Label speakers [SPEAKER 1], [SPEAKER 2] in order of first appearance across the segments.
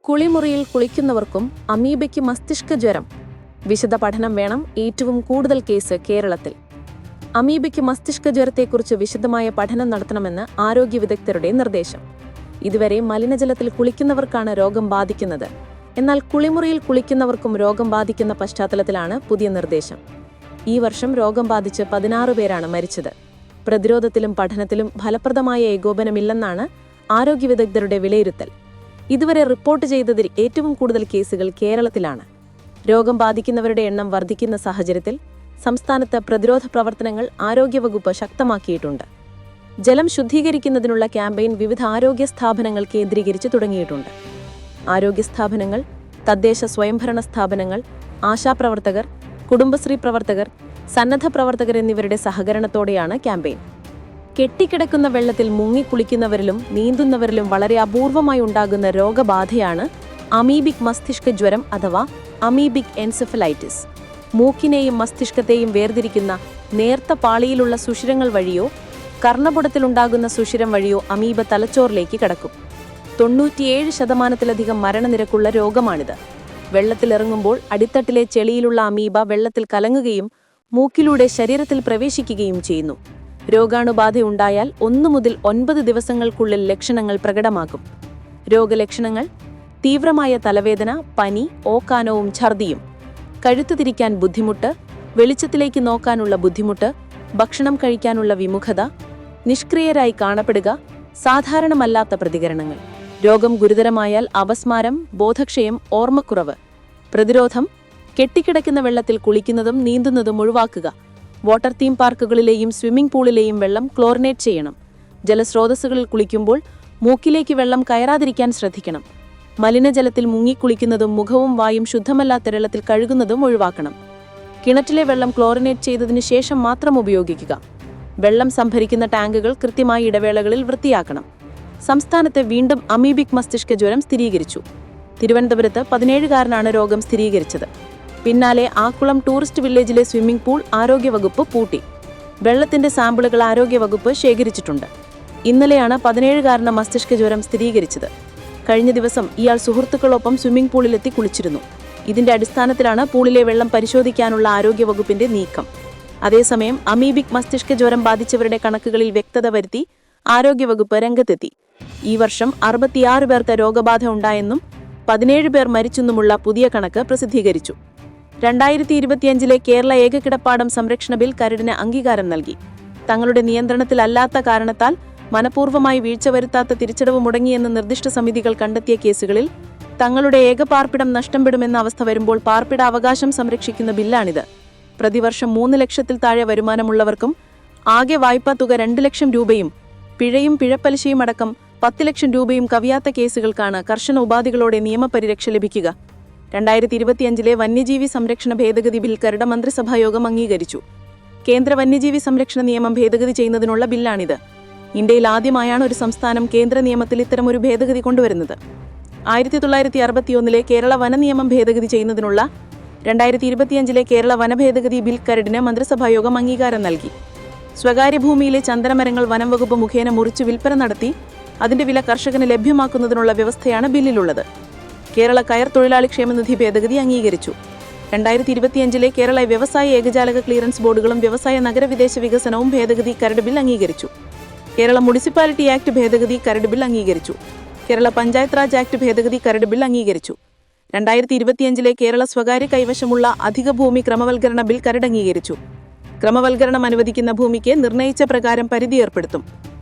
[SPEAKER 1] കുളിമുറിയിൽ കുളിക്കുന്നവർക്കും അമീബയ്ക്ക് മസ്തിഷ്ക ജ്വരം. വിശദ പഠനം വേണം. ഏറ്റവും കൂടുതൽ കേസ് കേരളത്തിൽ. അമീബയ്ക്ക് മസ്തിഷ്ക ജ്വരത്തെക്കുറിച്ച് വിശദമായ പഠനം നടത്തണമെന്ന് ആരോഗ്യ വിദഗ്ധരുടെ നിർദ്ദേശം. ഇതുവരെ മലിനജലത്തിൽ കുളിക്കുന്നവർക്കാണ് രോഗം ബാധിക്കുന്നത്. എന്നാൽ കുളിമുറിയിൽ കുളിക്കുന്നവർക്കും രോഗം ബാധിക്കുന്ന പശ്ചാത്തലത്തിലാണ് പുതിയ നിർദ്ദേശം. ഈ വർഷം രോഗം ബാധിച്ച് 16 പേരാണ് മരിച്ചത്. പ്രതിരോധത്തിലും പഠനത്തിലും ഫലപ്രദമായ ഏകോപനമില്ലെന്നാണ് ആരോഗ്യ വിദഗ്ധരുടെ വിലയിരുത്തൽ. ഇതുവരെ റിപ്പോർട്ട് ചെയ്തതിൽ ഏറ്റവും കൂടുതൽ കേസുകൾ കേരളത്തിലാണ്. രോഗം ബാധിക്കുന്നവരുടെ എണ്ണം വർദ്ധിക്കുന്ന സാഹചര്യത്തിൽ സംസ്ഥാനത്ത് പ്രതിരോധ പ്രവർത്തനങ്ങൾ ആരോഗ്യവകുപ്പ് ശക്തമാക്കിയിട്ടുണ്ട്. ജലം ശുദ്ധീകരിക്കുന്നതിനുള്ള ക്യാമ്പയിൻ വിവിധ ആരോഗ്യ സ്ഥാപനങ്ങൾ കേന്ദ്രീകരിച്ച് തുടങ്ങിയിട്ടുണ്ട്. ആരോഗ്യ സ്ഥാപനങ്ങൾ, തദ്ദേശ സ്വയംഭരണ സ്ഥാപനങ്ങൾ, ആശാപ്രവർത്തകർ, കുടുംബശ്രീ പ്രവർത്തകർ, സന്നദ്ധ പ്രവർത്തകർ എന്നിവരുടെ സഹകരണത്തോടെയാണ് ക്യാമ്പയിൻ. കെട്ടിക്കിടക്കുന്ന വെള്ളത്തിൽ മുങ്ങിക്കുളിക്കുന്നവരിലും നീന്തുന്നവരിലും വളരെ അപൂർവമായി ഉണ്ടാകുന്ന രോഗബാധയാണ് അമീബിക് മസ്തിഷ്ക ജ്വരം അഥവാ അമീബിക് എൻസെഫലൈറ്റിസ്. മൂക്കിനെയും മസ്തിഷ്കത്തെയും വേർതിരിക്കുന്ന നേർത്ത പാളിയിലുള്ള സുഷിരങ്ങൾ വഴിയോ കർണപുടത്തിലുണ്ടാകുന്ന സുഷിരം വഴിയോ അമീബ തലച്ചോറിലേക്ക് കടക്കും. 97% മരണനിരക്കുള്ള രോഗമാണിത്. വെള്ളത്തിലിറങ്ങുമ്പോൾ അടിത്തട്ടിലെ ചെളിയിലുള്ള അമീബ വെള്ളത്തിൽ കലങ്ങുകയും മൂക്കിലൂടെ ശരീരത്തിൽ പ്രവേശിക്കുകയും ചെയ്യുന്നു. രോഗാണുബാധയുണ്ടായാൽ 1 മുതൽ 9 ദിവസങ്ങൾക്കുള്ളിൽ ലക്ഷണങ്ങൾ പ്രകടമാകും. രോഗലക്ഷണങ്ങൾ: തീവ്രമായ തലവേദന, പനി, ഓക്കാനവും ഛർദിയും, കഴുത്തു തിരിക്കാൻ ബുദ്ധിമുട്ട്, വെളിച്ചത്തിലേക്ക് നോക്കാനുള്ള ബുദ്ധിമുട്ട്, ഭക്ഷണം കഴിക്കാനുള്ള വിമുഖത, നിഷ്ക്രിയരായി കാണപ്പെടുക, സാധാരണമല്ലാത്ത പ്രതികരണങ്ങൾ. രോഗം ഗുരുതരമായാൽ അപസ്മാരം, ബോധക്ഷയം, ഓർമ്മക്കുറവ്. പ്രതിരോധം: കെട്ടിക്കിടക്കുന്ന വെള്ളത്തിൽ കുളിക്കുന്നതും നീന്തുന്നതും ഒഴിവാക്കുക. വാട്ടർ തീം പാർക്കുകളിലെയും സ്വിമ്മിംഗ് പൂളിലെയും വെള്ളം ക്ലോറിനേറ്റ് ചെയ്യണം. ജലസ്രോതസ്സുകളിൽ കുളിക്കുമ്പോൾ മൂക്കിലേക്ക് വെള്ളം കയറാതിരിക്കാൻ ശ്രദ്ധിക്കണം. മലിനജലത്തിൽ മുങ്ങിക്കുളിക്കുന്നതും മുഖവും വായും ശുദ്ധമല്ലാത്ത വെള്ളത്തിൽ കഴുകുന്നതും ഒഴിവാക്കണം. കിണറ്റിലെ വെള്ളം ക്ലോറിനേറ്റ് ചെയ്തതിനു ശേഷം മാത്രം ഉപയോഗിക്കുക. വെള്ളം സംഭരിക്കുന്ന ടാങ്കുകൾ കൃത്യമായ ഇടവേളകളിൽ വൃത്തിയാക്കണം. സംസ്ഥാനത്ത് വീണ്ടും അമീബിക് മസ്തിഷ്ക ജ്വരം സ്ഥിരീകരിച്ചു. തിരുവനന്തപുരത്ത് 17കാരനാണ് രോഗം സ്ഥിരീകരിച്ചത്. പിന്നാലെ ആക്കുളം ടൂറിസ്റ്റ് വില്ലേജിലെ സ്വിമ്മിംഗ് പൂൾ ആരോഗ്യവകുപ്പ് പൂട്ടി. വെള്ളത്തിന്റെ സാമ്പിളുകൾ ആരോഗ്യവകുപ്പ് ശേഖരിച്ചിട്ടുണ്ട്. ഇന്നലെയാണ് 17കാരന് മസ്തിഷ്ക ജ്വരം സ്ഥിരീകരിച്ചത്. കഴിഞ്ഞ ദിവസം ഇയാൾ സുഹൃത്തുക്കളൊപ്പം സ്വിമ്മിംഗ് പൂളിലെത്തി കുളിച്ചിരുന്നു. ഇതിന്റെ അടിസ്ഥാനത്തിലാണ് പൂളിലെ വെള്ളം പരിശോധിക്കാനുള്ള ആരോഗ്യവകുപ്പിന്റെ നീക്കം. അതേസമയം അമീബിക് മസ്തിഷ്ക ജ്വരം ബാധിച്ചവരുടെ കണക്കുകളിൽ വ്യക്തത വരുത്തി ആരോഗ്യവകുപ്പ് രംഗത്തെത്തി. ഈ വർഷം 66 പേർക്ക് രോഗബാധ ഉണ്ടായെന്നും 17 പേർ മരിച്ചെന്നുമുള്ള പുതിയ കണക്ക് പ്രസിദ്ധീകരിച്ചു. 2025 കേരള ഏകകിടപ്പാടം സംരക്ഷണ ബിൽ കരടിന് അംഗീകാരം നൽകി. തങ്ങളുടെ നിയന്ത്രണത്തിലല്ലാത്ത കാരണത്താൽ മനഃപൂർവ്വമായി വീഴ്ച വരുത്താത്ത തിരിച്ചടവ് മുടങ്ങിയെന്ന് നിർദ്ദിഷ്ട സമിതികൾ കണ്ടെത്തിയ കേസുകളിൽ തങ്ങളുടെ ഏകപാർപ്പിടം നഷ്ടപ്പെടുമെന്ന അവസ്ഥ വരുമ്പോൾ പാർപ്പിട അവകാശം സംരക്ഷിക്കുന്ന ബില്ലാണിത്. പ്രതിവർഷം 3 ലക്ഷത്തിൽ താഴെ വരുമാനമുള്ളവർക്കും ആകെ വായ്പാ തുക 2 ലക്ഷം രൂപയും പിഴയും പിഴപ്പലിശയും അടക്കം 10 ലക്ഷം രൂപയും കവിയാത്ത കേസുകൾക്കാണ് കർശന ഉപാധികളോടെ നിയമപരിരക്ഷ ലഭിക്കുക. 2025 വന്യജീവി സംരക്ഷണ ഭേദഗതി ബിൽ കരട് മന്ത്രിസഭായോഗം അംഗീകരിച്ചു. കേന്ദ്ര വന്യജീവി സംരക്ഷണ നിയമം ഭേദഗതി ചെയ്യുന്നതിനുള്ള ബില്ലാണിത്. ഇന്ത്യയിൽ ആദ്യമായാണ് ഒരു സംസ്ഥാനം കേന്ദ്ര നിയമത്തിൽ ഇത്തരമൊരു ഭേദഗതി കൊണ്ടുവരുന്നത്. 1961 കേരള വന നിയമം ഭേദഗതി ചെയ്യുന്നതിനുള്ള 2025 കേരള വന ഭേദഗതി ബിൽ കരടിന് മന്ത്രിസഭായോഗം അംഗീകാരം നൽകി. സ്വകാര്യ ഭൂമിയിലെ ചന്ദനമരങ്ങൾ വനം വകുപ്പ് മുഖേന മുറിച്ച് വിൽപ്പന നടത്തി അതിന്റെ വില കർഷകന് ലഭ്യമാക്കുന്നതിനുള്ള വ്യവസ്ഥയാണ് ബില്ലിലുള്ളത്. കേരള കയർ തൊഴിലാളി ക്ഷേമനിധി ഭേദഗതി അംഗീകരിച്ചു. 2025 കേരള വ്യവസായ ഏകജാലക ക്ലിയറൻസ് ബോർഡുകളും വ്യവസായ നഗരവിദേശ വികസനവും ഭേദഗതി കരട് ബിൽ അംഗീകരിച്ചു. കേരള മുനിസിപ്പാലിറ്റി ആക്ട് ഭേദഗതി കരട് ബിൽ അംഗീകരിച്ചു. കേരള പഞ്ചായത്ത് രാജ് ആക്ട് ഭേദഗതി കരട് ബിൽ അംഗീകരിച്ചു. 2025 കേരള സ്വകാര്യ കൈവശമുള്ള അധിക ഭൂമി ക്രമവൽക്കരണ ബിൽ കരട് അംഗീകരിച്ചു. ക്രമവൽക്കരണം അനുവദിക്കുന്ന ഭൂമിക്ക് നിർണയിച്ച പ്രകാരം പരിധി ഏർപ്പെടുത്തും.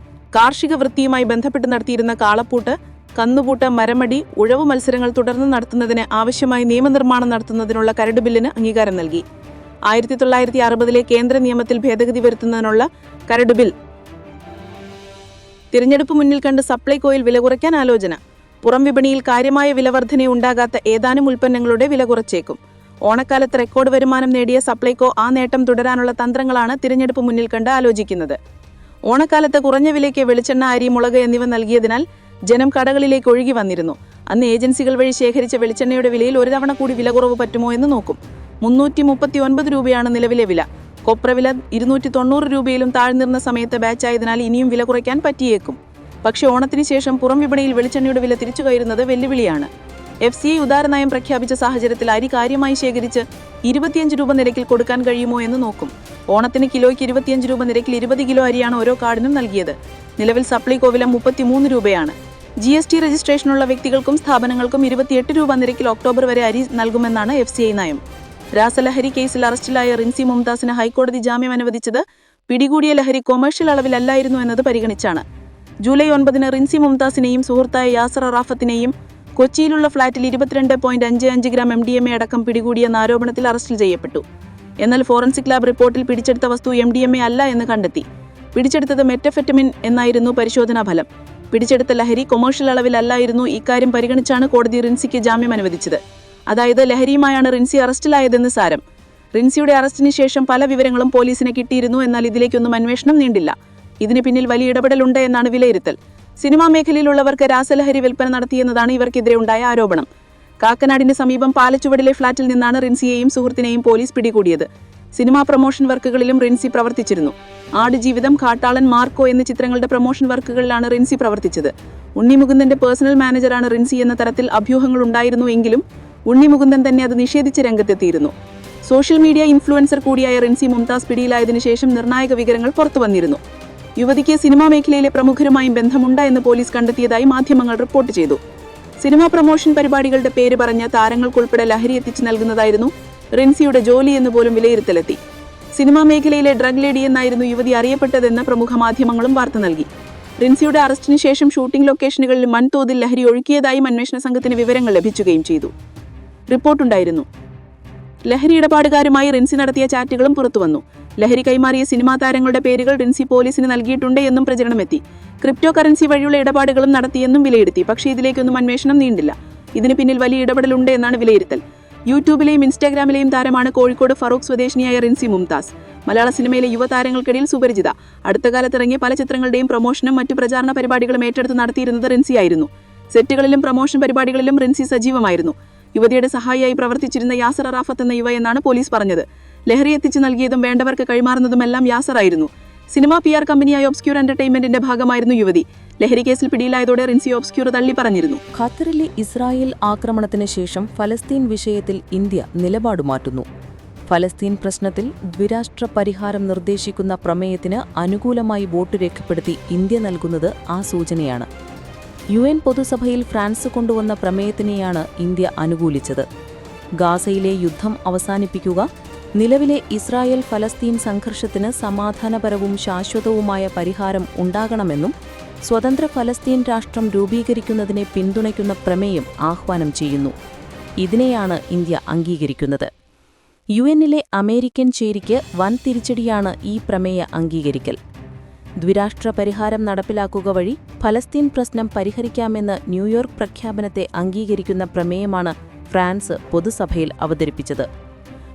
[SPEAKER 1] കാർഷിക വൃത്തിയുമായി ബന്ധപ്പെട്ട് നടത്തിയിരുന്ന കാളപ്പൂട്ട്, കന്നുപൂട്ട്, മരമടി, ഉഴവു മത്സരങ്ങൾ തുടർന്ന് നടത്തുന്നതിന് ആവശ്യമായ നിയമനിർമ്മാണം നടത്തുന്നതിനുള്ള കരട് ബില്ലിന് അംഗീകാരം നൽകി. 1960 കേന്ദ്ര നിയമത്തിൽ ഭേദഗതി വരുത്തുന്നതിനുള്ള കരട് ബിൽ. തിരഞ്ഞെടുപ്പ് മുന്നിൽ കണ്ട് സപ്ലൈകോയിൽ വില കുറയ്ക്കാൻ ആലോചന. പുറം വിപണിയിൽ കാര്യമായ വിലവർധനയുണ്ടാകാത്ത ഏതാനും ഉൽപ്പന്നങ്ങളുടെ വില കുറച്ചേക്കും. ഓണക്കാലത്ത് റെക്കോർഡ് വരുമാനം നേടിയ സപ്ലൈകോ ആ നേട്ടം തുടരാനുള്ള തന്ത്രങ്ങളാണ് തിരഞ്ഞെടുപ്പ് മുന്നിൽ കണ്ട് ആലോചിക്കുന്നത്. ഓണക്കാലത്ത് കുറഞ്ഞ വിലയ്ക്ക് വെളിച്ചെണ്ണ, അരി, മുളക് എന്നിവ നൽകിയതിനാൽ ജനം കടകളിലേക്ക് ഒഴുകി വന്നിരുന്നു. അന്ന് ഏജൻസികൾ വഴി ശേഖരിച്ച വെളിച്ചെണ്ണയുടെ വിലയിൽ ഒരു തവണ കൂടി വില കുറവ് പറ്റുമോ എന്ന് നോക്കും. 339 രൂപയാണ് നിലവിലെ വില. കൊപ്രവില 290 രൂപയിലും താഴ്ന്നിരുന്ന സമയത്ത് ബാച്ചായതിനാൽ ഇനിയും വില കുറയ്ക്കാൻ പറ്റിയേക്കും. പക്ഷേ ഓണത്തിന് ശേഷം പുറം വിപണിയിൽ വെളിച്ചെണ്ണയുടെ വില തിരിച്ചു കയറുന്നത് വെല്ലുവിളിയാണ്. FCI ഉദാരനയം പ്രഖ്യാപിച്ച സാഹചര്യത്തിൽ അരി കാര്യമായി ശേഖരിച്ച് 25 രൂപ നിരക്കിൽ കൊടുക്കാൻ കഴിയുമോ എന്ന് നോക്കും. ഓണത്തിന് കിലോയ്ക്ക് 25 രൂപ നിരക്കിൽ 20 കിലോ അരിയാണ് ഓരോ കാർഡിനും നൽകിയത്. നിലവിൽ സപ്ലൈകോ വില 33 രൂപയാണ്. GST രജിസ്ട്രേഷനുള്ള വ്യക്തികൾക്കും സ്ഥാപനങ്ങൾക്കും 28 രൂപ നിരക്കിൽ ഒക്ടോബർ വരെ അരി നൽകുമെന്നാണ് FCI നയം. രാസലഹരി കേസിൽ അറസ്റ്റിലായ റിൻസി മുംതാസിന് ഹൈക്കോടതി ജാമ്യം അനുവദിച്ചത് പിടികൂടിയ ലഹരി കൊമേഴ്ഷ്യൽ അളവിലല്ലായിരുന്നു എന്നത് പരിഗണിച്ചാണ്. ജൂലൈ 9-ന് റിൻസി മുംതാസിനെയും സുഹൃത്തായ യാസർ അറാഫത്തിനെയും കൊച്ചിയിലുള്ള ഫ്ളാറ്റിൽ 22.55 ഗ്രാം MDMA അടക്കം പിടികൂടിയെന്ന ആരോപണത്തിൽ അറസ്റ്റ് ചെയ്യപ്പെട്ടു. എന്നാൽ ഫോറൻസിക് ലാബ് റിപ്പോർട്ടിൽ പിടിച്ചെടുത്ത വസ്തു MDMA അല്ല എന്ന് കണ്ടെത്തി. പിടിച്ചെടുത്തത് മെറ്റഫെറ്റമിൻ എന്നായിരുന്നു പരിശോധനാ ഫലം. പിടിച്ചെടുത്ത ലഹരി കൊമേഴ്ഷ്യൽ അളവിലല്ലായിരുന്നു. ഇക്കാര്യം പരിഗണിച്ചാണ് കോടതി റിൻസിക്ക് ജാമ്യം അനുവദിച്ചത്. അതായത് ലഹരിയുമായാണ് റിൻസി അറസ്റ്റിലായതെന്ന് സാരം. റിൻസിയുടെ അറസ്റ്റിന് ശേഷം പല വിവരങ്ങളും പോലീസിന് കിട്ടിയിരുന്നു. എന്നാൽ ഇതിലേക്കൊന്നും അന്വേഷണം നീണ്ടില്ല. ഇതിന് പിന്നിൽ വലിയ ഇടപെടലുണ്ട് എന്നാണ് വിലയിരുത്തൽ. സിനിമാ മേഖലയിലുള്ളവർക്ക് രാസലഹരി വിൽപ്പന നടത്തിയെന്നതാണ് ഇവർക്കെതിരെ ഉണ്ടായ ആരോപണം. കാക്കനാടിന് സമീപം പാലച്ചുവടിലെ ഫ്ളാറ്റിൽ നിന്നാണ് റിൻസിയെയും സുഹൃത്തിനെയും പോലീസ് പിടികൂടിയത്. സിനിമാ പ്രൊമോഷൻ വർക്കുകളിലും റിൻസി പ്രവർത്തിച്ചിരുന്നു. ആടുജീവിതം, കാട്ടാളൻ, മാർക്കോ എന്നീ ചിത്രങ്ങളുടെ പ്രൊമോഷൻ വർക്കുകളിലാണ് റിൻസി പ്രവർത്തിച്ചത്. ഉണ്ണി മുകുന്ദന്റെ പേഴ്സണൽ മാനേജറാണ് റിൻസി എന്ന തരത്തിൽ അഭ്യൂഹങ്ങൾ ഉണ്ടായിരുന്നു. എങ്കിലും ഉണ്ണി മുകുന്ദൻ തന്നെ അത് നിഷേധിച്ച് രംഗത്തെത്തിയിരുന്നു. സോഷ്യൽ മീഡിയ ഇൻഫ്ലുവൻസർ കൂടിയായ റിൻസി മുംതാസ് പിടിയിലായതിനു ശേഷം നിർണായക വിവരങ്ങൾ പുറത്തുവന്നിരുന്നു. യുവതിക്ക് സിനിമാ മേഖലയിലെ പ്രമുഖരുമായും ബന്ധമുണ്ട് എന്ന് പോലീസ് കണ്ടെത്തിയതായി മാധ്യമങ്ങൾ റിപ്പോർട്ട് ചെയ്തു. സിനിമാ പ്രൊമോഷൻ പരിപാടികളുടെ പേര് പറഞ്ഞ താരങ്ങൾക്കുൾപ്പെടെ ലഹരി എത്തിച്ചു നൽകുന്നതായിരുന്നു റിൻസിയുടെ ജോലി എന്ന് പോലും വിലയിരുത്തലെത്തി. സിനിമാ മേഖലയിലെ ഡ്രഗ് ലേഡി എന്നായിരുന്നു യുവതി അറിയപ്പെട്ടതെന്ന് പ്രമുഖ മാധ്യമങ്ങളും വാർത്ത നൽകി. റിൻസിയുടെ അറസ്റ്റിന് ശേഷം ഷൂട്ടിംഗ് ലൊക്കേഷനുകളിൽ വൻതോതിൽ ലഹരി ഒഴുക്കിയതായും അന്വേഷണ സംഘത്തിന് വിവരങ്ങൾ ലഭിക്കുകയും ചെയ്തു. റിപ്പോർട്ടുണ്ടായിരുന്നു. ലഹരി ഇടപാടുകാരുമായി റിൻസി നടത്തിയ ചാറ്റുകളും പുറത്തുവന്നു. ലഹരി കൈമാറിയ സിനിമാ താരങ്ങളുടെ പേരുകൾ റിൻസി പോലീസിന് നൽകിയിട്ടുണ്ട് എന്നും പ്രചരണമെത്തി. ക്രിപ്റ്റോ കറൻസി വഴിയുള്ള ഇടപാടുകളും നടത്തിയെന്നും വിലയിരുത്തി. പക്ഷേ ഇതിലേക്കൊന്നും അന്വേഷണം നീണ്ടില്ല. ഇതിന് പിന്നിൽ വലിയ ഇടപെടലുണ്ട് എന്നാണ് വിലയിരുത്തൽ. യൂട്യൂബിലെയും ഇൻസ്റ്റാഗ്രാമിലെയും താരമാണ് കോഴിക്കോട് ഫറൂഖ് സ്വദേശിനിയായ റിൻസി മുംതാസ്. മലയാള സിനിമയിലെ യുവതാരങ്ങൾക്കിടയിൽ സുപരിചിത. അടുത്ത കാലത്തിറങ്ങിയ പല ചിത്രങ്ങളുടെയും പ്രൊമോഷനും മറ്റു പ്രചാരണ പരിപാടികളും ഏറ്റെടുത്ത് നടത്തിയിരുന്നത് റിൻസിയായിരുന്നു. സെറ്റുകളിലും പ്രൊമോഷൻ പരിപാടികളിലും റിൻസി സജീവമായിരുന്നു. യുവതിയുടെ സഹായിയായി പ്രവർത്തിച്ചിരുന്ന യാസർ അറാഫത്ത് എന്ന യുവ എന്നാണ് പോലീസ് പറഞ്ഞത്. ലഹരി എത്തിച്ചു നൽകിയതും വേണ്ടവർക്ക് കൈമാറുന്നതുമെല്ലാം യാസറായിരുന്നു. സിനിമാ PR കമ്പനിയായ ഒബ്സ്ക്യൂർ എന്റർടൈൻമെന്റിന്റെ ഭാഗമായിരുന്നു യുവതി. ലഹരി കേസിൽ പിടിയിലായതോടെ റിൻസി ഒബ്സ്ക്യൂർ തള്ളി പറഞ്ഞിരുന്നു.
[SPEAKER 2] ഖത്തറിലെ ഇസ്രായേൽ ആക്രമണത്തിന് ശേഷം ഫലസ്തീൻ വിഷയത്തിൽ ഇന്ത്യ നിലപാട് മാറ്റുന്നു. ഫലസ്തീൻ പ്രശ്നത്തിൽ ദ്വിരാഷ്ട്ര പരിഹാരം നിർദ്ദേശിക്കുന്ന പ്രമേയത്തിന് അനുകൂലമായി വോട്ട് രേഖപ്പെടുത്തി ഇന്ത്യ നൽകുന്നത് ആ സൂചനയാണ്. UN പൊതുസഭയിൽ ഫ്രാൻസ് കൊണ്ടുവന്ന പ്രമേയത്തിനെയാണ് ഇന്ത്യ അനുകൂലിച്ചത്. ഗാസയിലെ യുദ്ധം അവസാനിപ്പിക്കുക, നിലവിലെ ഇസ്രായേൽ ഫലസ്തീൻ സംഘർഷത്തിന് സമാധാനപരവും ശാശ്വതവുമായ പരിഹാരം ഉണ്ടാകണമെന്നും സ്വതന്ത്ര ഫലസ്തീൻ രാഷ്ട്രം രൂപീകരിക്കുന്നതിനെ പിന്തുണയ്ക്കുന്ന പ്രമേയം ആഹ്വാനം ചെയ്യുന്നു. ഇതിനെയാണ് ഇന്ത്യ അംഗീകരിക്കുന്നത്. UN-ലെ അമേരിക്കൻ ചേരിക്ക് വൻ തിരിച്ചടിയാണ് ഈ പ്രമേയ അംഗീകരിക്കൽ. ദ്വിരാഷ്ട്ര പരിഹാരം നടപ്പിലാക്കുക വഴി ഫലസ്തീൻ പ്രശ്നം പരിഹരിക്കാമെന്ന് ന്യൂയോർക്ക് പ്രഖ്യാപനത്തെ അംഗീകരിക്കുന്ന പ്രമേയമാണ് ഫ്രാൻസ് പൊതുസഭയിൽ അവതരിപ്പിച്ചത്.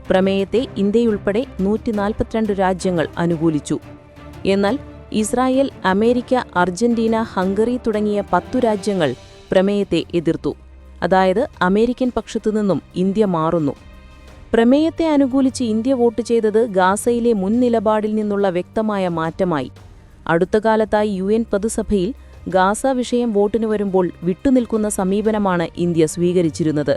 [SPEAKER 2] പ്രമേയത്തെ ഇന്ത്യയുൾപ്പെടെ 142 രാജ്യങ്ങൾ അനുകൂലിച്ചു. എന്നാൽ ഇസ്രായേൽ, അമേരിക്ക, അർജന്റീന, ഹംഗറി തുടങ്ങിയ 10 രാജ്യങ്ങൾ പ്രമേയത്തെ എതിർത്തു. അതായത് അമേരിക്കൻ പക്ഷത്തുനിന്നും ഇന്ത്യ മാറുന്നു. പ്രമേയത്തെ അനുകൂലിച്ച് ഇന്ത്യ വോട്ട് ചെയ്തത് ഗാസയിലെ മുൻ നിലപാടിൽ നിന്നുള്ള വ്യക്തമായ മാറ്റമായി. അടുത്തകാലത്തായി UN പൊതുസഭയിൽ ഗാസ വിഷയം വോട്ടിന് വരുമ്പോൾ വിട്ടുനിൽക്കുന്ന സമീപനമാണ് ഇന്ത്യ സ്വീകരിച്ചിരുന്നത്.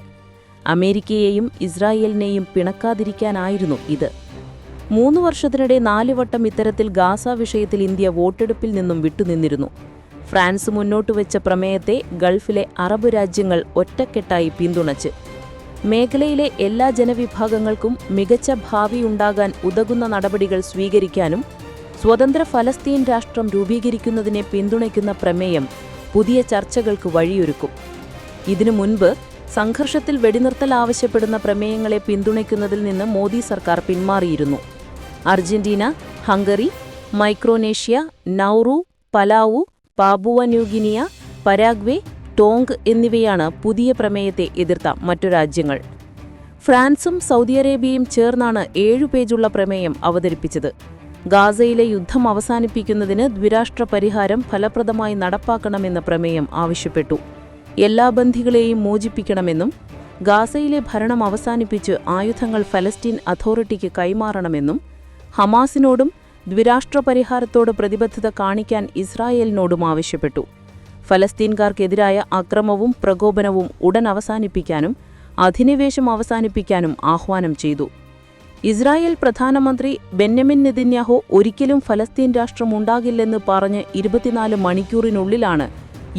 [SPEAKER 2] അമേരിക്കയെയും ഇസ്രായേലിനെയും പിണക്കാതിരിക്കാനായിരുന്നു ഇത്. 3 വർഷത്തിനിടെ 4 വട്ടം ഇത്തരത്തിൽ ഗാസ വിഷയത്തിൽ ഇന്ത്യ വോട്ടെടുപ്പിൽ നിന്നും വിട്ടുനിന്നിരുന്നു. ഫ്രാൻസ് മുന്നോട്ടുവെച്ച പ്രമേയത്തെ ഗൾഫിലെ അറബ് രാജ്യങ്ങൾ ഒറ്റക്കെട്ടായി പിന്തുണച്ച് മേഖലയിലെ എല്ലാ ജനവിഭാഗങ്ങൾക്കും മികച്ച ഭാവിയുണ്ടാകാൻ ഉതകുന്ന നടപടികൾ സ്വീകരിക്കാനും സ്വതന്ത്ര ഫലസ്തീൻ രാഷ്ട്രം രൂപീകരിക്കുന്നതിനെ പിന്തുണയ്ക്കുന്ന പ്രമേയം പുതിയ ചർച്ചകൾക്ക് വഴിയൊരുക്കും. ഇതിനു മുൻപ് സംഘർഷത്തിൽ വെടിനിർത്തൽ ആവശ്യപ്പെടുന്ന പ്രമേയങ്ങളെ പിന്തുണയ്ക്കുന്നതിൽ നിന്ന് മോദി സർക്കാർ പിന്മാറിയിരുന്നു. Argentina, Hungary, Micronesia, Nauru, Palau, Papua New Guinea, Paraguay, Tonga എന്നിവയാണ് പുതിയ പ്രമേയത്തെ എതിർത്ത മറ്റു രാജ്യങ്ങൾ. ഫ്രാൻസും സൗദി അറേബ്യയും ചേർന്നാണ് 7 പേജുള്ള പ്രമേയം അവതരിപ്പിച്ചത്. ഗാസയിലെ യുദ്ധം അവസാനിപ്പിക്കുന്നതിന് ദ്വിരാഷ്ട്ര പരിഹാരം ഫലപ്രദമായി നടപ്പാക്കണമെന്ന് പ്രമേയം ആവശ്യപ്പെട്ടു. എല്ലാ ബന്ധികളെയും മോചിപ്പിക്കണമെന്നും ഗാസയിലെ ഭരണം അവസാനിപ്പിച്ച് ആയുധങ്ങൾ ഫലസ്തീൻ അതോറിറ്റിക്ക് കൈമാറണമെന്നും ഹമാസിനോടും ദ്വിരാഷ്ട്ര പരിഹാരത്തോട് പ്രതിബദ്ധത കാണിക്കാൻ ഇസ്രായേലിനോടും ആവശ്യപ്പെട്ടു. ഫലസ്തീൻകാർക്കെതിരായ അക്രമവും പ്രകോപനവും ഉടൻ അവസാനിപ്പിക്കാനും അധിനിവേശം അവസാനിപ്പിക്കാനും ആഹ്വാനം ചെയ്തു. ഇസ്രായേൽ പ്രധാനമന്ത്രി ബെന്യമിൻ നെതന്യാഹു ഒരിക്കലും ഫലസ്തീൻ രാഷ്ട്രമുണ്ടാകില്ലെന്ന് പറഞ്ഞ് 24 മണിക്കൂറിനുള്ളിലാണ്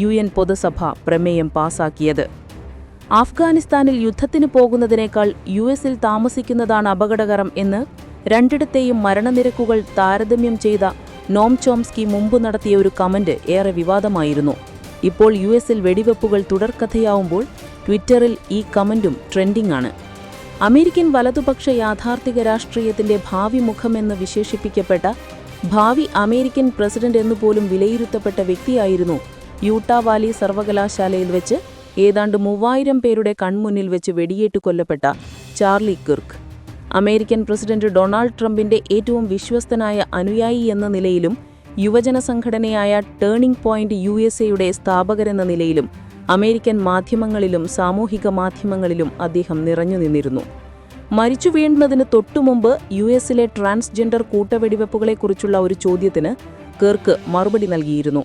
[SPEAKER 2] UN പൊതുസഭ പ്രമേയം പാസാക്കിയത്. അഫ്ഗാനിസ്ഥാനിൽ യുദ്ധത്തിന് പോകുന്നതിനേക്കാൾ US-ൽ താമസിക്കുന്നതാണ് അപകടകരം എന്ന് രണ്ടിടത്തെയും മരണനിരക്കുകൾ താരതമ്യം ചെയ്ത നോം ചോംസ്കി മുമ്പ് നടത്തിയ ഒരു കമന്റ് ഏറെ വിവാദമായിരുന്നു. ഇപ്പോൾ US-ൽ വെടിവെപ്പുകൾ തുടർക്കഥയാവുമ്പോൾ ട്വിറ്ററിൽ ഈ കമന്റും ട്രെൻഡിംഗ് ആണ്. അമേരിക്കൻ വലതുപക്ഷ യാഥാർത്ഥിക രാഷ്ട്രീയത്തിന്റെ ഭാവി മുഖമെന്ന് വിശേഷിപ്പിക്കപ്പെട്ട ഭാവി അമേരിക്കൻ പ്രസിഡന്റ് എന്നുപോലും വിലയിരുത്തപ്പെട്ട വ്യക്തിയായിരുന്നു യൂട്ടാ വാലി സർവകലാശാലയിൽ വെച്ച് ഏതാണ്ട് 3000 പേരുടെ കൺമുന്നിൽ വെച്ച് വെടിയേറ്റു കൊല്ലപ്പെട്ട Charlie Kirk. American president Donald ട്രംപിന്റെ ഏറ്റവും വിശ്വസ്തനായ അനുയായി എന്ന നിലയിലും യുവജന സംഘടനയായ ടേണിംഗ് പോയിന്റ് USA-യുടെ സ്ഥാപകരെന്ന നിലയിലും അമേരിക്കൻ മാധ്യമങ്ങളിലും സാമൂഹിക മാധ്യമങ്ങളിലും അദ്ദേഹം നിറഞ്ഞു നിന്നിരുന്നു. മരിച്ചു വീഴുന്നതിന് തൊട്ടുമുമ്പ് US-ലെ ട്രാൻസ്ജെൻഡർ കൂട്ടവെടിവെപ്പുകളെക്കുറിച്ചുള്ള ഒരു ചോദ്യത്തിന് കിർക്ക് മറുപടി നൽകിയിരുന്നു.